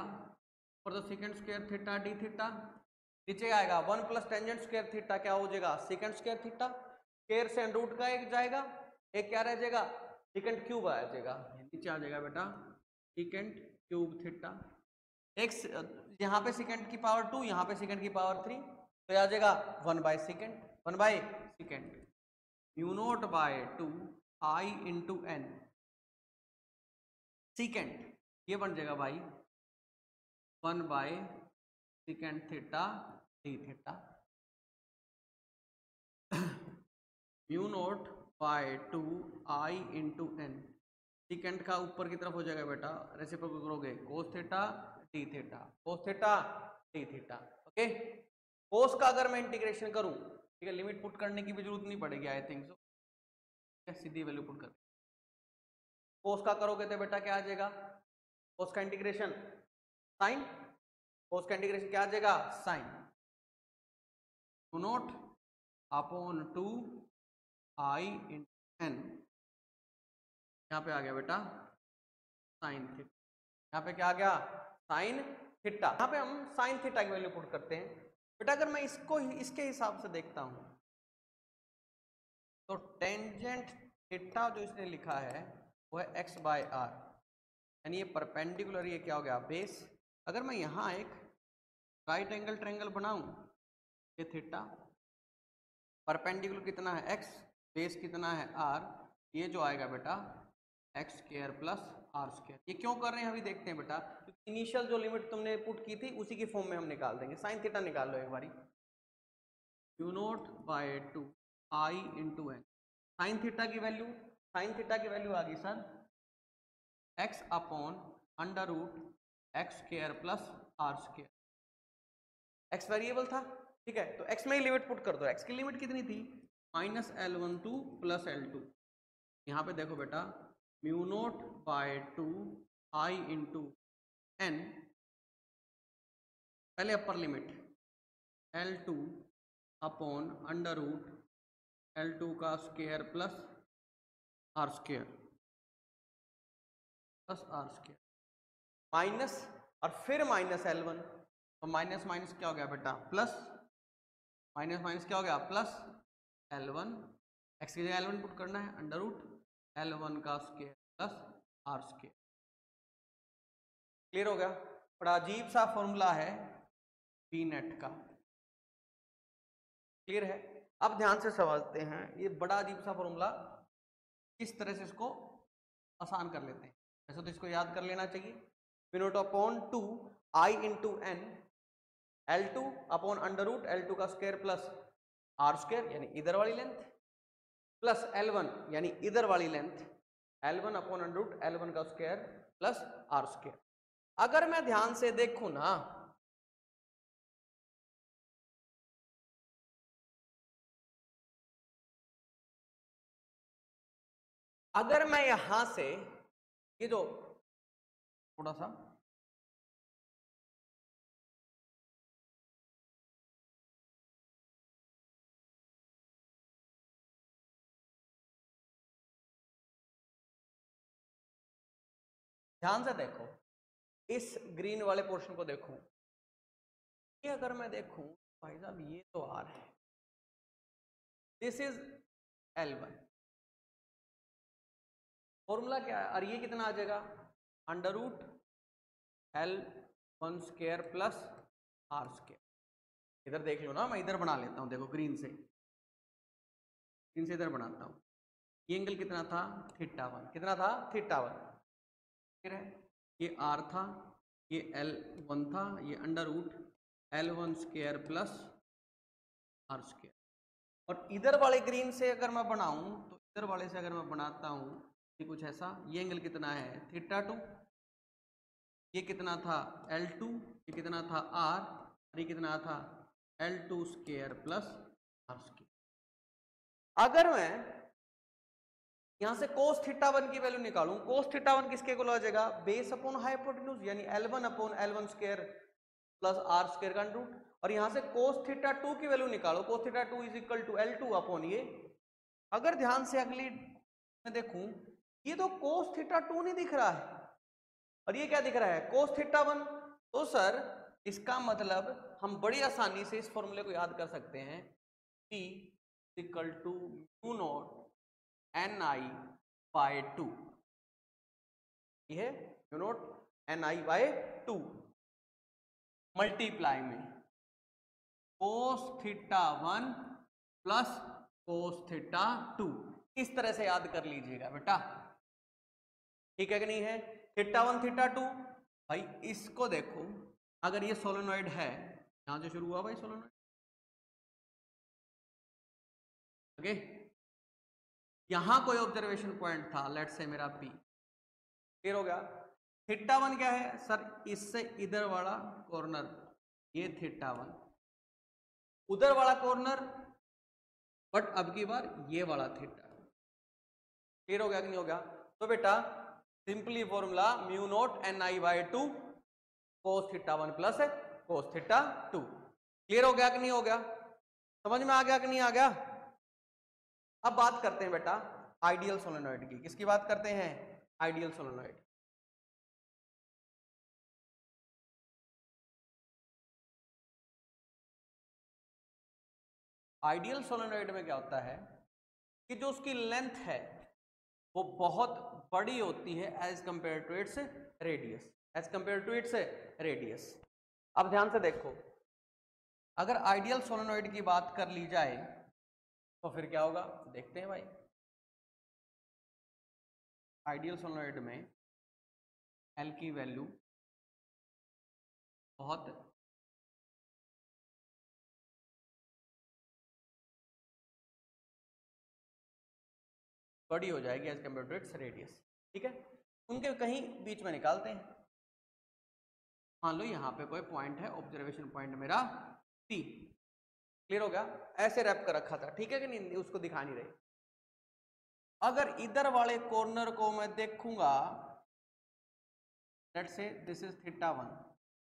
for the second square theta D theta, नीचे आएगा 1 प्लस टेंजेंट स्क्वायर थीटा, क्या हो जाएगा? सेकेंड स्क्वायर थीटा, स्क्वायर से अंडर रूट का एक जाएगा, एक क्या रह जाएगा? सेकेंड क्यूब आ जाएगा, नीचे आ जाएगा बेटा सेकेंड क्यूब थीटा। एक्स यहाँ पे सेकेंड की पावर 2, यहाँ पे सेकेंड की पावर 3, तो आ जाएगा 1/सेकेंड, 1/सेकेंड mu not by 2 I into N second, ये बन जाएगा भाई 1/सेकेंड theta D theta mu not by 2 I into N. Second का ऊपर की तरफ हो जाएगा बेटा, रेसिप्रोकल करोगे cos theta D theta, cos theta D theta. Okay, cos का अगर मैं इंटीग्रेशन करूं, ठीक है, लिमिट पुट करने की भी जरूरत नहीं पड़ेगी I think so, Sidhi value put कर। कोस का करोगे तो बेटा क्या आ जाएगा? कोस का इंटीग्रेशन साइन, कोस का इंटीग्रेशन क्या आ जाएगा? Sine naught upon 2 I in N, यहाँ पे आ गया बेटा साइन थीटा, यहाँ पे क्या आ गया? Sine theta. यहाँ पे हम साइन थीटा की वैल्यू पुट करते हैं। बेटा अगर मैं इसको इसके हिसाब से देखता हूं तो टेंजेंट थीटा जो इसने लिखा है वो है x/r, यानी ये परपेंडिकुलर, ये क्या हो गया? बेस। अगर मैं यहाँ एक राइट एंगल ट्रायंगल बनाऊं, ये थीटा, परपेंडिकुलर कितना है? x, बेस कितना है? r, ये जो आएगा बेटा X square plus R square. ये क्यों कर रहे हैं अभी देखते हैं बेटा, क्योंकि इनिशियल जो लिमिट तुमने पुट की थी उसी की फॉर्म में हम निकाल देंगे। साइन थीटा निकाल लो एक बारी, mu naught by 2 I into N. Sine theta की वैल्यू, साइन थीटा की वैल्यू आ गई sir X upon under root X square plus R square. X variable था, ठीक है, तो एक्स में ही लिमिट पुट कर दो। एक्स की लिमिट कितनी थी? -L12 plus L2। यहाँ पे देखो बेटा mu naught by 2 I into N, पहले upper limit L2 upon under root L2 का square plus R square minus, और फिर माइनस L1, तो माइनस माइनस क्या हो गया बेटा? प्लस, माइनस माइनस क्या हो गया? प्लस L1, एक्स की जगह L1 पुट करना है, अंडर रूट L1 का square plus R square. Clear हो गया? बड़ा अजीब सा फॉर्मूला है पी नेट का। क्लियर है? अब ध्यान से समझते हैं, ये बड़ा अजीब सा फॉर्मूला, किस तरह से इसको आसान कर लेते हैं। वैसे तो इसको याद कर लेना चाहिए, P nought upon 2 I into N, L2 upon under root L2 का स्क्वायर प्लस आर स्क्वायर यानी इधर वाली लेंथ, प्लस L1 यानी इधर वाली length, L1 upon under root L1 का स्क्वायर प्लस आर स्क्वायर। अगर मैं ध्यान से देखूं ना अगर मैं यहां से ये जो थोड़ा सा ध्यान से देखो, इस ग्रीन वाले पोर्शन को देखूं, ये अगर मैं देखूं भाई साहब ये तो आर है, दिस इज L1, फॉर्मूला क्या है, और ये कितना आ जाएगा under root L1 square plus R square. इधर देख लो ना, मैं इधर बना लेता हूं, देखो ग्रीन से इधर बनाता हूं। ये एंगल कितना था θ1, कितना था θ1, फिर है ये r था, ये L1 था, ये under root L1 square plus R square. और इधर वाले ग्रीन से अगर मैं बनाऊं तो इधर वाले से अगर मैं बनाता हूं ये कुछ ऐसा, ये एंगल कितना है θ2, ये कितना था L2, ये कितना था r, और ये कितना था L2 square plus R square. अगर मैं यहां से cos θ1 की वैल्यू निकालूं, cos θ1 किसके को आ जाएगा, बेस अपॉन हाइपोटेन्यूज, यानी L1 upon L1 square plus R square का रूट। और यहां से cos θ2 की वैल्यू निकालो, cos θ2 is equal to L2 upon ये। अगर ध्यान से अगली मैं देखूं, ये तो cos θ2 नहीं दिख रहा है, और ये क्या दिख रहा है cos θ1। तो सर इसका मतलब हम बड़ी आसानी से इस फॉर्मूले को याद कर सकते हैं, P equal to mu not Ni/2, ये है म्यू नॉट Ni/2 मल्टीप्लाई में cos θ1 प्लस cos θ2। इस तरह से याद कर लीजिएगा बेटा, ठीक है कि नहीं है। θ1 θ2, भाई इसको देखो, अगर ये सोलेनॉइड है, यहां से शुरू हुआ भाई सोलेनॉइड, ओके, यहां कोई ऑब्जर्वेशन पॉइंट था, लेट्स से मेरा P, क्लियर हो गया। θ1 क्या है सर, इससे इधर वाला कॉर्नर, ये θ1, उधर वाला कॉर्नर, बट अब की बार ये वाला θ, क्लियर हो गया कि नहीं हो गया। तो बेटा simply formula mu not Ni/2 cos θ1 plus cos θ2, clear हो गया कि नहीं हो गया, समझ में आ गया कि नहीं आ गया। अब बात करते हैं बेटा आइडियल सोलेनॉइड की, किसकी बात करते हैं, आइडियल सोलेनॉइड। आइडियल सोलेनॉइड में क्या होता है कि जो उसकी लेंथ है वो बहुत बड़ी होती है as compare to its radius, as compare to its radius. अब ध्यान से देखो, अगर आइडियल सोलेनॉइड की बात कर ली जाए तो फिर क्या होगा, देखते हैं भाई। आइडियल सोलेनॉइड में L की वैल्यू बहुत बड़ी हो जाएगी as compare to its radius, ठीक है। उनके कहीं बीच में निकालते हैं, मान लो यहाँ पे कोई पॉइंट है, ऑब्जर्वेशन पॉइंट मेरा P, क्लियर हो गया, ऐसे रैप कर रखा था, ठीक है कि नहीं, उसको दिखा नहीं रही। अगर इधर वाले कॉर्नर को मैं देखूंगा, let's say this is θ1,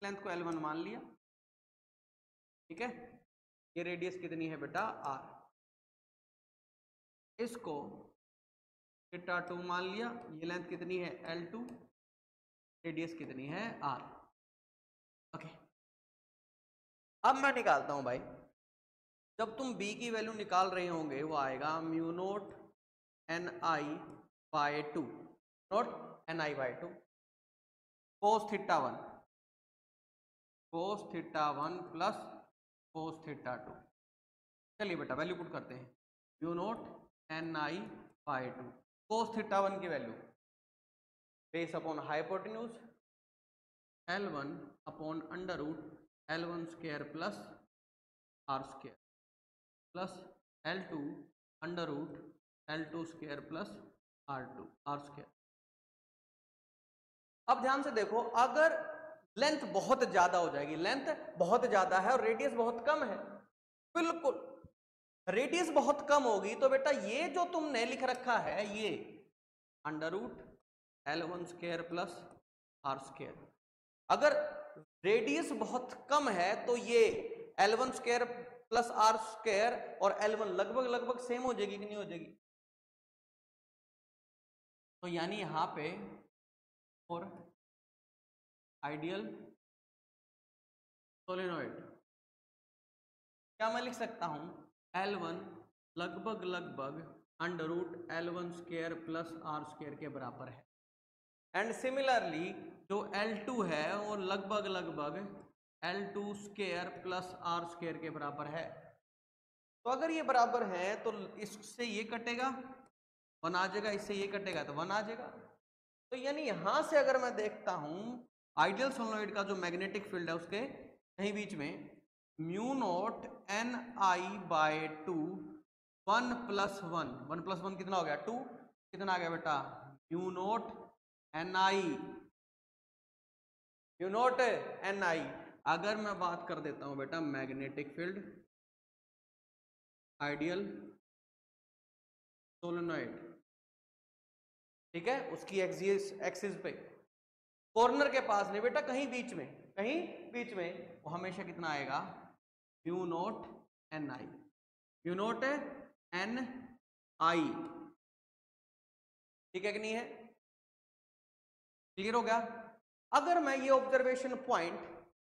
length को L1 मान लिया, ठीक है, ये रेडियस कितनी है बेटा R, इसको θ2 मान लिया, ये लेंथ कितनी है L2, रेडियस कितनी है R, ओके। अब मैं निकालता हूं भाई, जब तुम B की वैल्यू निकाल रहे होंगे वो आएगा mu not Ni/2, nought Ni/2 cos θ1 plus cos θ2। चलिए बेटा वैल्यू पुट करते हैं, म्यू नॉट Ni/2 cos θ1 की value base upon hypotenuse L1 upon under root L1 square plus R square plus L2 under root L2 square plus R square. अब ध्यान से देखो, अगर लेंथ बहुत ज्यादा हो जाएगी, लेंथ बहुत ज्यादा है और रेडियस बहुत कम है, बिल्कुल रेडियस बहुत कम होगी, तो बेटा ये जो तुमने लिख रखा है, under root L1 square plus R square. अगर रेडियस बहुत कम है तो ये L1 square plus R square और L1 लगभग लगभग सेम हो जाएगी कि नहीं हो जाएगी? तो यानी यहां पे और आइडियल सोलेनोइड क्या मैं लिख सकता हूं? L1 लगभग लगभग under root L1 square plus R square के बराबर है। एंड सिमिलरली जो L2 है वो लगभग लगभग L2 square plus R square के बराबर है। तो अगर ये बराबर है तो इससे ये कटेगा 1 आ जाएगा, इससे ये कटेगा तो 1 आ जाएगा। तो यानी यहां से अगर मैं देखता हूं आइडियल सोलेनोइड का जो मैग्नेटिक फील्ड है उसके कहीं बीच में mu naught N I by 2 1 plus 1 कितना हो गया 2, कितना आ गया बेटा म्यू नॉट एन आई। अगर मैं बात कर देता हूं बेटा मैग्नेटिक फील्ड आइडियल सोलेनोइड, ठीक है, उसकी एक्सिस पे कॉर्नर के पास नहीं बेटा, कहीं बीच में वो हमेशा कितना आएगा mu naught N I, mu naught N I, ठीक है कि नहीं है? क्लियर हो गया? अगर मैं ये ऑब्जर्वेशन पॉइंट,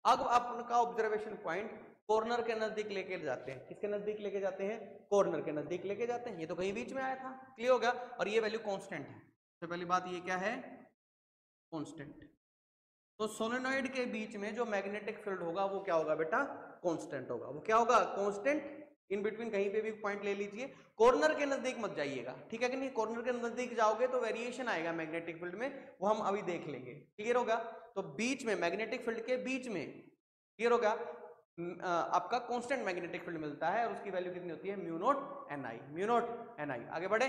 अब आपका ऑब्जर्वेशन पॉइंट कॉर्नर के नजदीक लेके जाते हैं, किसके नजदीक लेके जाते हैं? कॉर्नर के नजदीक लेके जाते हैं। ये तो कहीं बीच में आया था, क्लियर हो गया? और ये वैल्यू कांस्टेंट है। सबसे पहली बात ये क्या है? कांस्टेंट। तो सोलेनोइड के बीच में जो मैग्नेटिक फील्ड होगा वो क्या होगा बेटा? कांस्टेंट होगा। वो क्या होगा? कांस्टेंट। इन बिटवीन कहीं पे भी पॉइंट ले लीजिए, कॉर्नर के नजदीक मत जाइएगा, ठीक है कि नहीं? कॉर्नर के नजदीक जाओगे तो वेरिएशन आएगा मैग्नेटिक फील्ड में, वो हम अभी देख लेंगे, क्लियर होगा? तो बीच में मैग्नेटिक फील्ड के बीच में, क्लियर होगा, आपका कांस्टेंट मैग्नेटिक फील्ड मिलता है और उसकी वैल्यू कितनी होती है? Mu naught N I, mu naught N I. आगे बढ़े,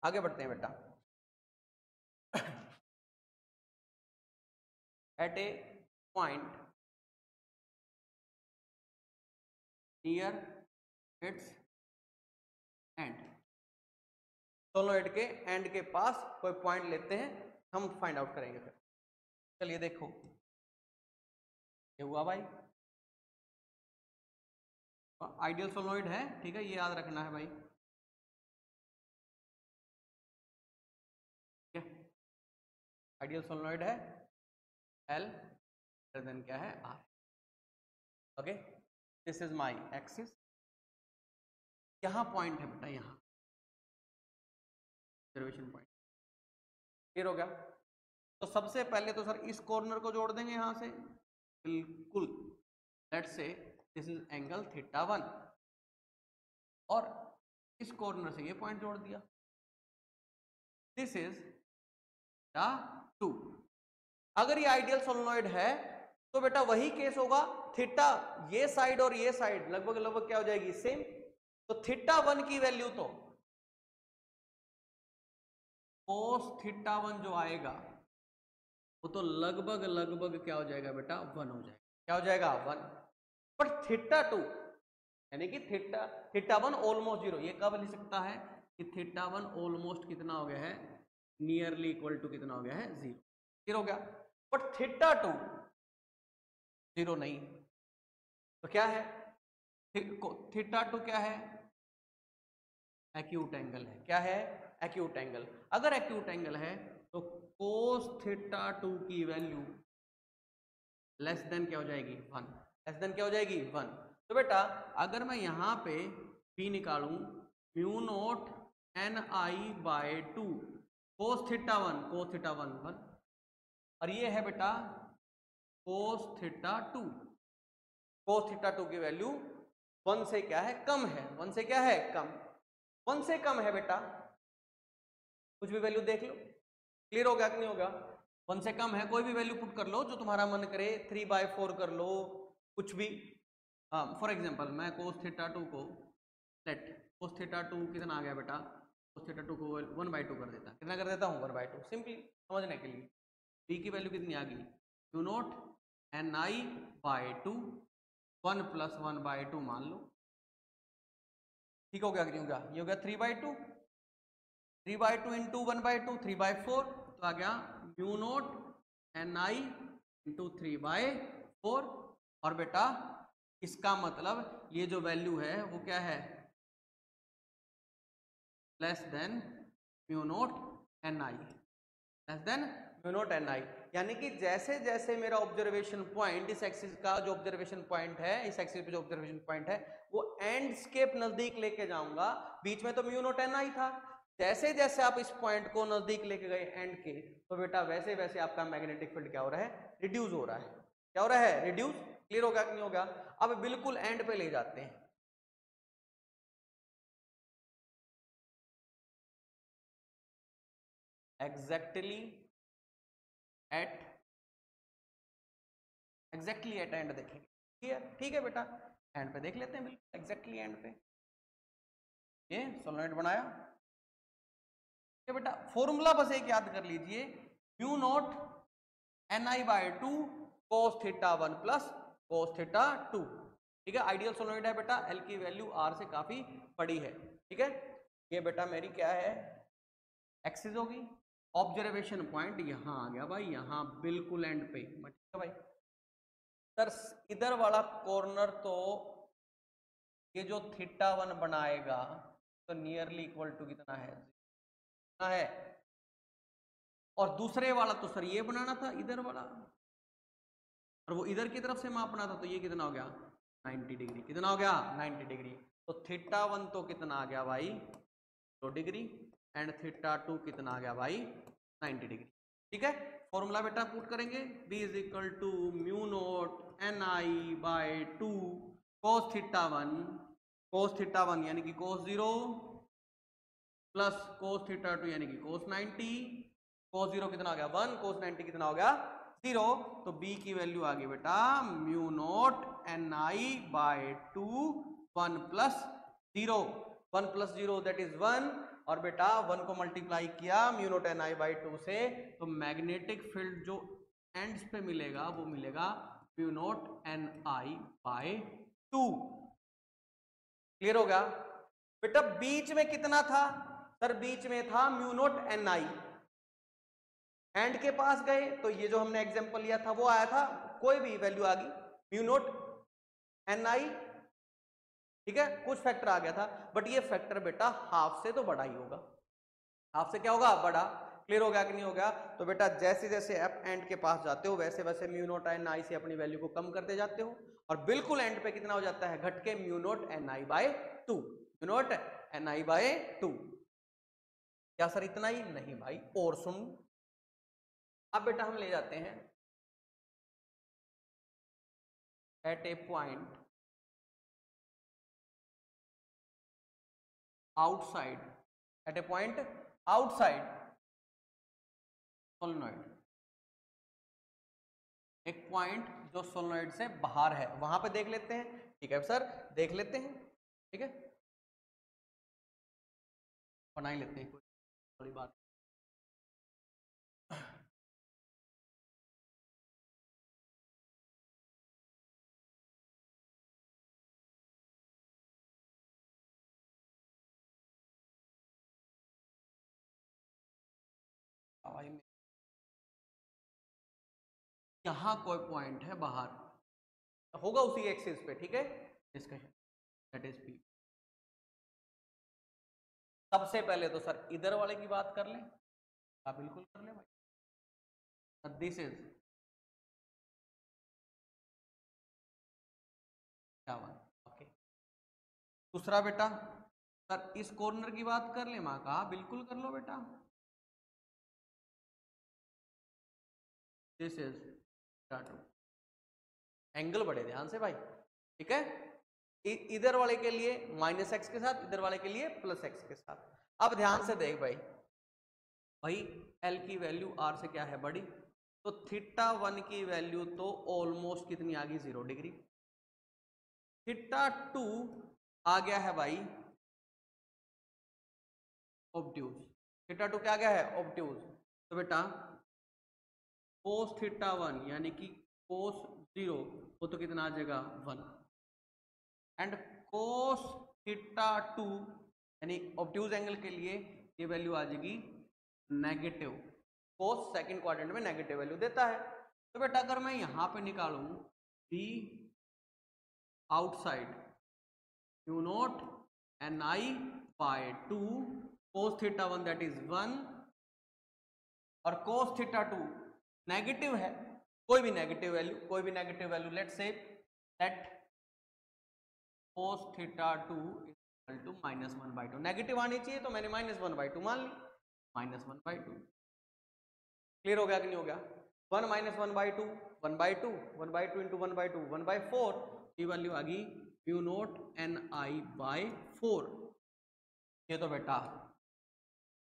आगे बढ़ते हैं बेटा। At a point near its end, solenoid के एंड के पास कोई पॉइंट लेते हैं, हम फाइंड आउट करेंगे फिर। चलिए देखो ये हुआ भाई, आइडियल सोलेनोइड है, ठीक है, ये याद रखना है भाई, ठीक है? आइडियल सोलेनोइड है, L ग्रेटर देन क्या है? R। Okay, this is my axis, यहां पॉइंट है बेटा, यहां ऑब्जर्वेशन पॉइंट, क्लियर हो गया? तो सबसे पहले तो सर इस कॉर्नर को जोड़ देंगे यहां से, बिल्कुल। Let's say this is angle θ1 और इस कॉर्नर से ये पॉइंट जोड़ दिया, दिस इज θ2। अगर ये आइडियल सोलेनोइड है तो बेटा वही केस होगा, थीटा ये साइड और ये साइड लगभग लगभग क्या हो जाएगी? सेम। तो θ1 की वैल्यू तो cos θ1 जो आएगा वो तो लगभग लगभग क्या हो जाएगा बेटा? 1 हो जाएगा। क्या हो जाएगा? 1। बट θ2 यानी कि θ1 ऑलमोस्ट 0, ये कब लिख सकता है कि θ1 ऑलमोस्ट कितना हो गया है? नियरली इक्वल टू कितना हो गया है? 0, क्लियर हो गया? बट θ2 0 नहीं, तो क्या है? θ2 क्या है? एक्यूट एंगल है। क्या है? Acute angle. अगर एक्यूट एंगल है तो cos θ2 की वैल्यू लेस देन क्या हो जाएगी? 1। लेस देन क्या हो जाएगी? 1। तो बेटा अगर मैं यहां पे P निकालूं, mu naught N I by 2 cos θ1, cos θ1 1, और ये है बेटा cos θ2, cos θ2 की वैल्यू 1 से क्या है? कम है। 1 से क्या है? कम। 1 से कम है बेटा, कुछ भी वैल्यू देख लो, क्लियर हो गया कि नहीं होगा? 1 से कम है, कोई भी वैल्यू पुट कर लो जो तुम्हारा मन करे, 3/4 कर लो, कुछ भी। फॉर एग्जांपल मैं cos θ2 को लेट cos θ2 कितना आ गया बेटा? cos θ2 को 1/2 कर देता, कितना कर देता हूँ? 1/2, सिंपली समझने के लिए। b की वैल्यू कितनी आ गई? Mu naught N I by 2 1 + 1/2 मान लो, ठीक हो गया कि नहीं हो गया? ये हो गया 3/2। 3/2 इंटू 1/2 3/4, तो आ गया म्यू नोट NI इंटू 3/4। और बेटा इसका मतलब ये जो वैल्यू है वो क्या है, less than mu naught NI, less than mu naught NI। यानी कि जैसे जैसे मेरा ऑब्जर्वेशन पॉइंट, इस एक्सिस का जो ऑब्जर्वेशन पॉइंट है, इस एक्सिस पे जो ऑब्जर्वेशन पॉइंट है वो एंड्स के नजदीक लेके जाऊंगा, बीच में तो म्यू नोट NI था, जैसे जैसे आप इस पॉइंट को नजदीक लेके गए एंड के, तो बेटा वैसे वैसे आपका मैग्नेटिक फील्ड क्या हो रहा है, रिड्यूस हो रहा है। क्या हो रहा है, रिड्यूस। क्लियर होगा कि नहीं होगा। अब बिल्कुल एंड पे ले जाते हैं, एग्जैक्टली एट एंड देखेंगे। ठीक है बेटा, एंड पे देख लेते हैं, बिल्कुल एग्जैक्टली एंड पे। ये सोलेनोइड बनाया। ये बेटा फॉर्मूला बस एक याद कर लीजिए, mu naught NI/2 cos θ1 plus cos θ2। ठीक है, आइडियल सोलेनोइड है बेटा, L की वैल्यू R से काफी बड़ी है। ठीक है, ये बेटा मेरी क्या है, एक्सिस होगी। ऑब्जर्वेशन पॉइंट यहां आ गया भाई, यहां बिल्कुल एंड पे। ठीक है भाई सर, इधर वाला कॉर्नर तो ये जो θ1 बनाएगा तो नियरली इक्वल टू कितना है, कितना है। और दूसरे वाला तो सर ये बनाना था, इधर वाला, और वो इधर की तरफ से मापना था, तो ये कितना हो गया 90 डिग्री। कितना हो गया 90 डिग्री। तो θ1 तो कितना आ गया भाई 2 डिग्री, एंड θ2 कितना आ गया भाई 90 डिग्री। ठीक है, फॉर्मूला बेटा पुट करेंगे, B is equal to mu naught NI/2 cos θ1 यानी कि cos 0 प्लस cos θ2 यानी कि cos 90। cos 0 कितना आ गया 1, cos 90 कितना हो गया 0। तो B की वैल्यू आ गई बेटा mu naught NI/2 1 plus 0, 1 plus 0 that is 1। और बेटा 1 को मल्टीप्लाई किया म्यू नोट NI/2 से, तो मैग्नेटिक फील्ड जो एंड्स पे मिलेगा वो मिलेगा म्यू नोट NI/2। क्लियर हो गया बेटा। बीच में कितना था सर, बीच में था म्यू नोट NI। एंड के पास गए तो ये जो हमने एग्जांपल लिया था वो आया था, कोई भी वैल्यू आ गई म्यू नोट NI। ठीक है, कुछ फैक्टर आ गया था, बट ये फैक्टर बेटा हाफ से तो बड़ा ही होगा। हाफ से क्या होगा, बड़ा। क्लियर हो गया कि नहीं हो गया। तो बेटा जैसे जैसे आप एंड के पास जाते हो वैसे वैसे म्यू नोट NI से अपनी वैल्यू को कम करते जाते हो, और बिल्कुल एंड पे कितना हो जाता है, घट के mu naught NI/2, mu naught NI/2। क्या सर इतना ही, नहीं भाई, और सुन। अब बेटा हम ले जाते हैं eight a point outside, eight a point outside solenoid, एक पॉइंट जो सोलेनोइड से बाहर है, वहां पे देख लेते हैं। ठीक है सर, देख लेते हैं। ठीक है, बना ही लेते हैं, कोई थोड़ी बात। यहां कोई पॉइंट है बाहर, होगा उसी एक्सिस पे। ठीक है, डिस्कशन दैट इज पी। सबसे पहले तो सर इधर वाले की बात कर लें। आप बिल्कुल कर ले भाई, दिस इज ओके। दूसरा बेटा सर इस कॉर्नर की बात कर ले, मां कहा बिल्कुल कर लो बेटा, दिस इज θ2। एंगल बड़े ध्यान से भाई। ठीक है, इधर वाले के लिए -x के साथ, इधर वाले के लिए +x के साथ। अब ध्यान से देख भाई, भाई L की वैल्यू R से क्या है, बड़ी। तो θ1 की वैल्यू तो ऑलमोस्ट कितनी आ गई 0 डिग्री। θ2 आ गया है भाई ऑब्ट्यूज। θ2 क्या आ गया है, ऑब्ट्यूज। तो बेटा cos θ1 यानी कि cos 0 वो तो कितना आ जाएगा 1, एंड cos θ2 यानी ऑब्ट्यूज एंगल के लिए ये वैल्यू आ जाएगी नेगेटिव, कोस सेकंड क्वाड्रेंट में नेगेटिव वैल्यू देता है। तो बेटा अगर मैं यहां पे निकालूं B outside mu naught N I by 2 cos theta 1 that is 1 और कोस थीटा 2 नेगेटिव है, कोई भी negative value let's say that cos theta 2 equal to -1/2। Negative आनी चाहिए तो मैंने -1/2 मान ली, -1/2। क्लियर हो गया कि नहीं हो गया? 1 - 1/2 1/2 1/2 इंटू 1/2 1/4, ये वैल्यू आ गई mu naught N I by 4। ये तो बेटा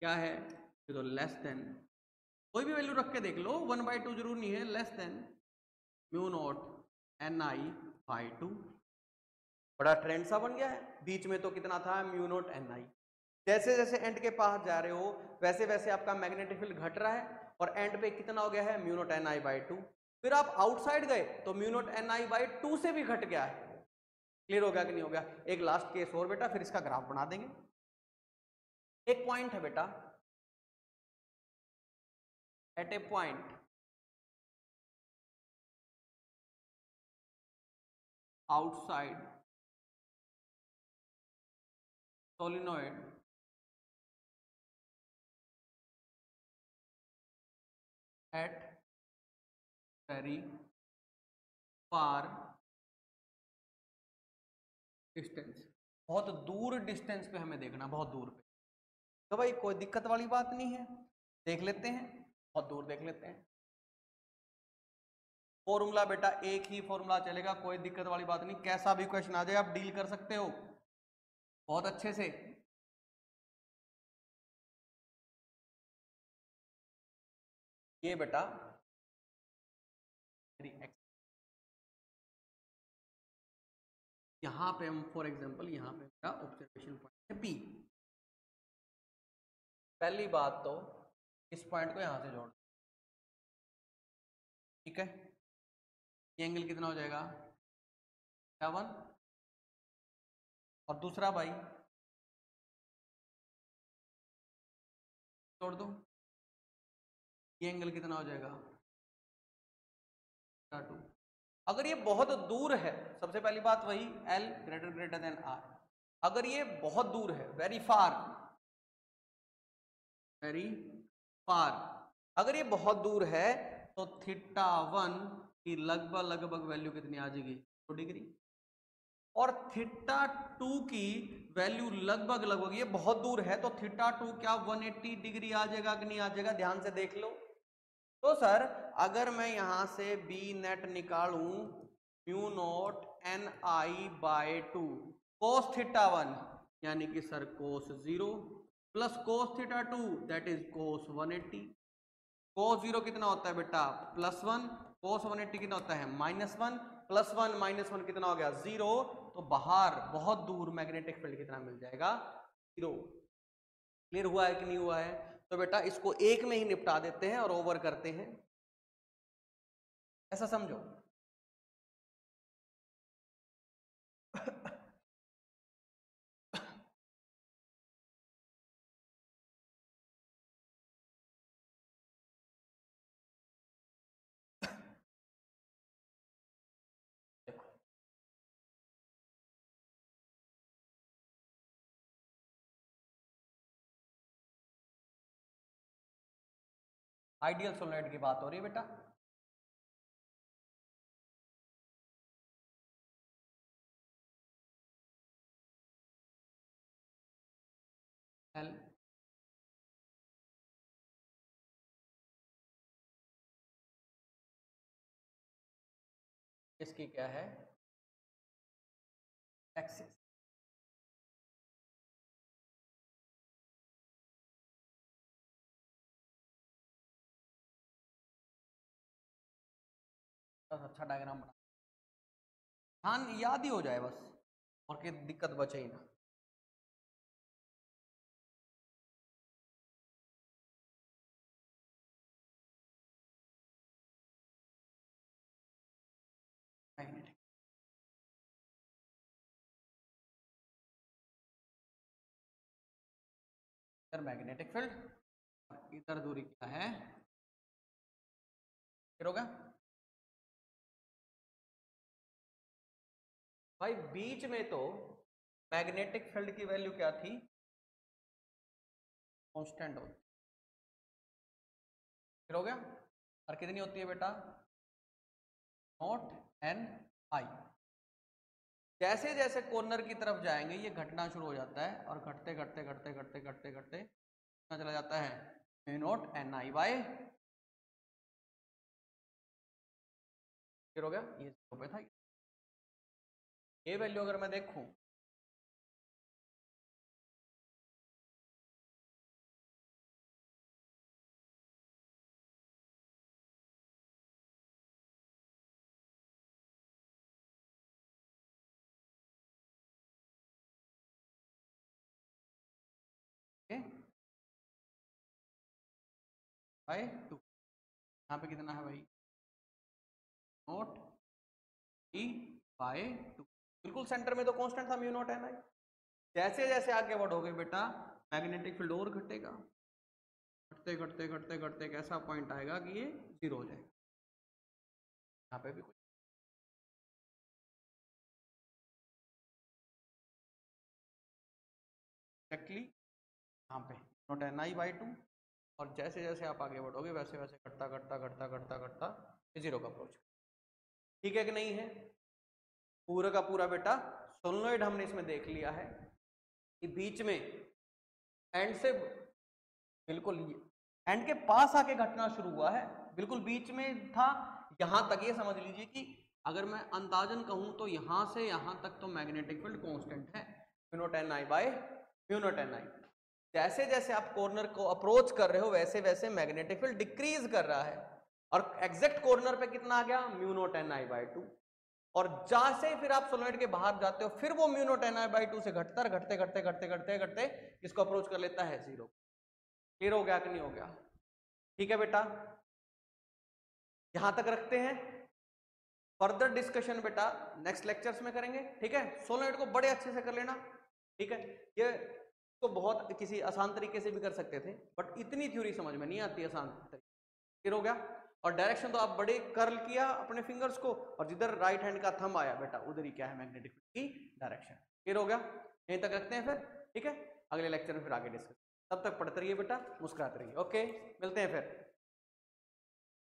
क्या है, ये तो लेस देन, कोई भी वैल्यू रख के देख लो, 1/2 जरूर नहीं है, less than mu naught N I by 2। बड़ा ट्रेंड सा बन गया है। बीच में तो कितना था, म्यू नॉट एन आई। जैसे जैसे एंड के पास जा रहे हो वैसे वैसे आपका मैग्नेटिक फील्ड घट रहा है और एंड पे कितना हो गया है, mu naught N I by 2। फिर आप आउटसाइड गए तो mu naught N I by 2 से भी घट गया है। क्लियर हो गया कि नहीं हो गया? एक लास्ट केस और बेटा, फिर इसका ग्राफ बना देंगे। एक पॉइंट है बेटा, at a point outside solenoid at very far distance, बहुत दूर डिस्टेंस पे हमें देखना, बहुत दूर पे। तो भाई कोई दिक्कत वाली बात नहीं है, देख लेते हैं, बहुत दूर देख लेते हैं। फॉर्मूला बेटा एक ही फॉर्मूला चलेगा, कोई दिक्कत वाली बात नहीं, कैसा भी क्वेश्चन आ जाए आप डील कर सकते हो बहुत अच्छे से। ये बेटा यहां पे हम फॉर एग्जांपल यहां पे मेरा ऑब्जर्वेशन पॉइंट है P। पहली बात तो इस पॉइंट को यहां से जोड़, ठीक है, ये एंगल कितना हो जाएगा 7, और दूसरा भाई जोड़ दो, ये एंगल कितना हो जाएगा 2। अगर ये बहुत दूर है, सबसे पहली बात वही L ग्रेटर देन R, अगर ये बहुत दूर है, वेरी फार, अगर ये बहुत दूर है तो थीटा 1 की लगभग वैल्यू कितनी आ जाएगी 2 डिग्री, और थीटा 2 की वैल्यू लगभग, ये बहुत दूर है तो थीटा 2 क्या 180 डिग्री आ जाएगा कि नहीं आ जाएगा, ध्यान से देख लो। तो सर अगर मैं यहां से बी नेट निकालूं mu naught N I by 2 cos theta 1 यानी कि sir cos 0 plus cos theta 2 that is cos 180। Cos 0 कितना होता है बेटा +1, कोस 180 कितना होता है -1, +1 -1 कितना हो गया 0। तो बाहर बहुत दूर मैग्नेटिक फील्ड कितना मिल जाएगा 0। क्लियर हुआ है कि नहीं हुआ है? तो बेटा इसको एक में ही निपटा देते हैं और ओवर करते हैं, ऐसा समझो। आइडियल सोलेनॉइड की बात हो रही है बेटा, एल इसकी क्या है एक्सिस। अच्छा डायग्राम बना, हाँ याद ही हो जाए बस, और कोई दिक्कत बचे ही ना। मैग्नेटिक सर मैग्नेटिक फील्ड, और इधर दूरी क्या है, फिर होगा भाई बीच में तो मैग्नेटिक फील्ड की वैल्यू क्या थी, कांस्टेंट होती, फिर हो गया, और कितनी होती है बेटा, नॉट एन आई। जैसे जैसे कॉर्नर की तरफ जाएंगे ये घटना शुरू हो जाता है, और घटते घटते घटते घटते घटते घटते कितना चला जाता है, mu naught N I by, फिर हो गया, ये 0 पे था। ये वैल्यू अगर मैं देखूं, बाय 2, यहाँ पे कितना है भाई, नॉट ई बाय 2, बिल्कुल सेंटर में तो कांस्टेंट था म्यू नॉट एन आई। जैसे जैसे आगे बढ़ोगे बेटा मैग्नेटिक फील्ड और घटेगा, घटते घटते घटते घटते एक ऐसा पॉइंट आएगा कि ये 0 हो जाए। यहाँ पे भी कुछ एक्जैक्टली यहाँ पे नॉट एन आई बाई 2, और जैसे जैसे आप आगे बढ़ोगे वैसे वैसे घटता घटता घटता घटता घटता ये 0 का अप्रोच। ठीक है कि नहीं है, पूरा का पूरा बेटा सोलेनोइड हमने इसमें देख लिया है कि बीच में एंड से बिल्कुल एंड के पास आके घटना शुरू हुआ है, बिल्कुल बीच में था। यहां तक ये समझ लीजिए कि अगर मैं अंदाजन कहूं तो यहां से यहां तक तो मैग्नेटिक फील्ड कांस्टेंट है, mu naught N I by mu naught N I. जैसे जैसे आप कॉर्नर को अप्रोच कर रहे हो वैसे वैसे मैग्नेटिक फील्ड डिक्रीज कर रहा है, और एग्जैक्ट कॉर्नर पे कितना आ गया, mu naught N I by 2। और जहां से फिर आप सोलेनोइड के बाहर जाते हो फिर वो mu naught N I by 2 से घटता घटते घटते घटते घटते घटते इसको अप्रोच कर लेता है 0। क्लियर हो गया कि नहीं हो गया? ठीक है बेटा, यहां तक रखते हैं। फर्दर डिस्कशन बेटा नेक्स्ट लेक्चर्स में करेंगे। ठीक है, सोलेनोइड को बड़े अच्छे से कर लेना। ठीक है, ये तो बहुत किसी आसान तरीके से भी कर सकते थे बट इतनी थ्योरी समझ में नहीं आती आसान तरीके। क्लियर हो गया? और डायरेक्शन तो आप बड़े कर्ल किया अपने फिंगर्स को, और जिधर राइट हैंड का थंब आया बेटा उधर ही क्या है, मैग्नेटिक फील्ड की डायरेक्शन। क्लियर हो गया? यहीं तक रखते हैं फिर। ठीक है, अगले लेक्चर में फिर आगे डिस्कस। तब तक पढ़ते रहिए बेटा, मुस्कुराते रहिए। ओके, मिलते हैं फिर।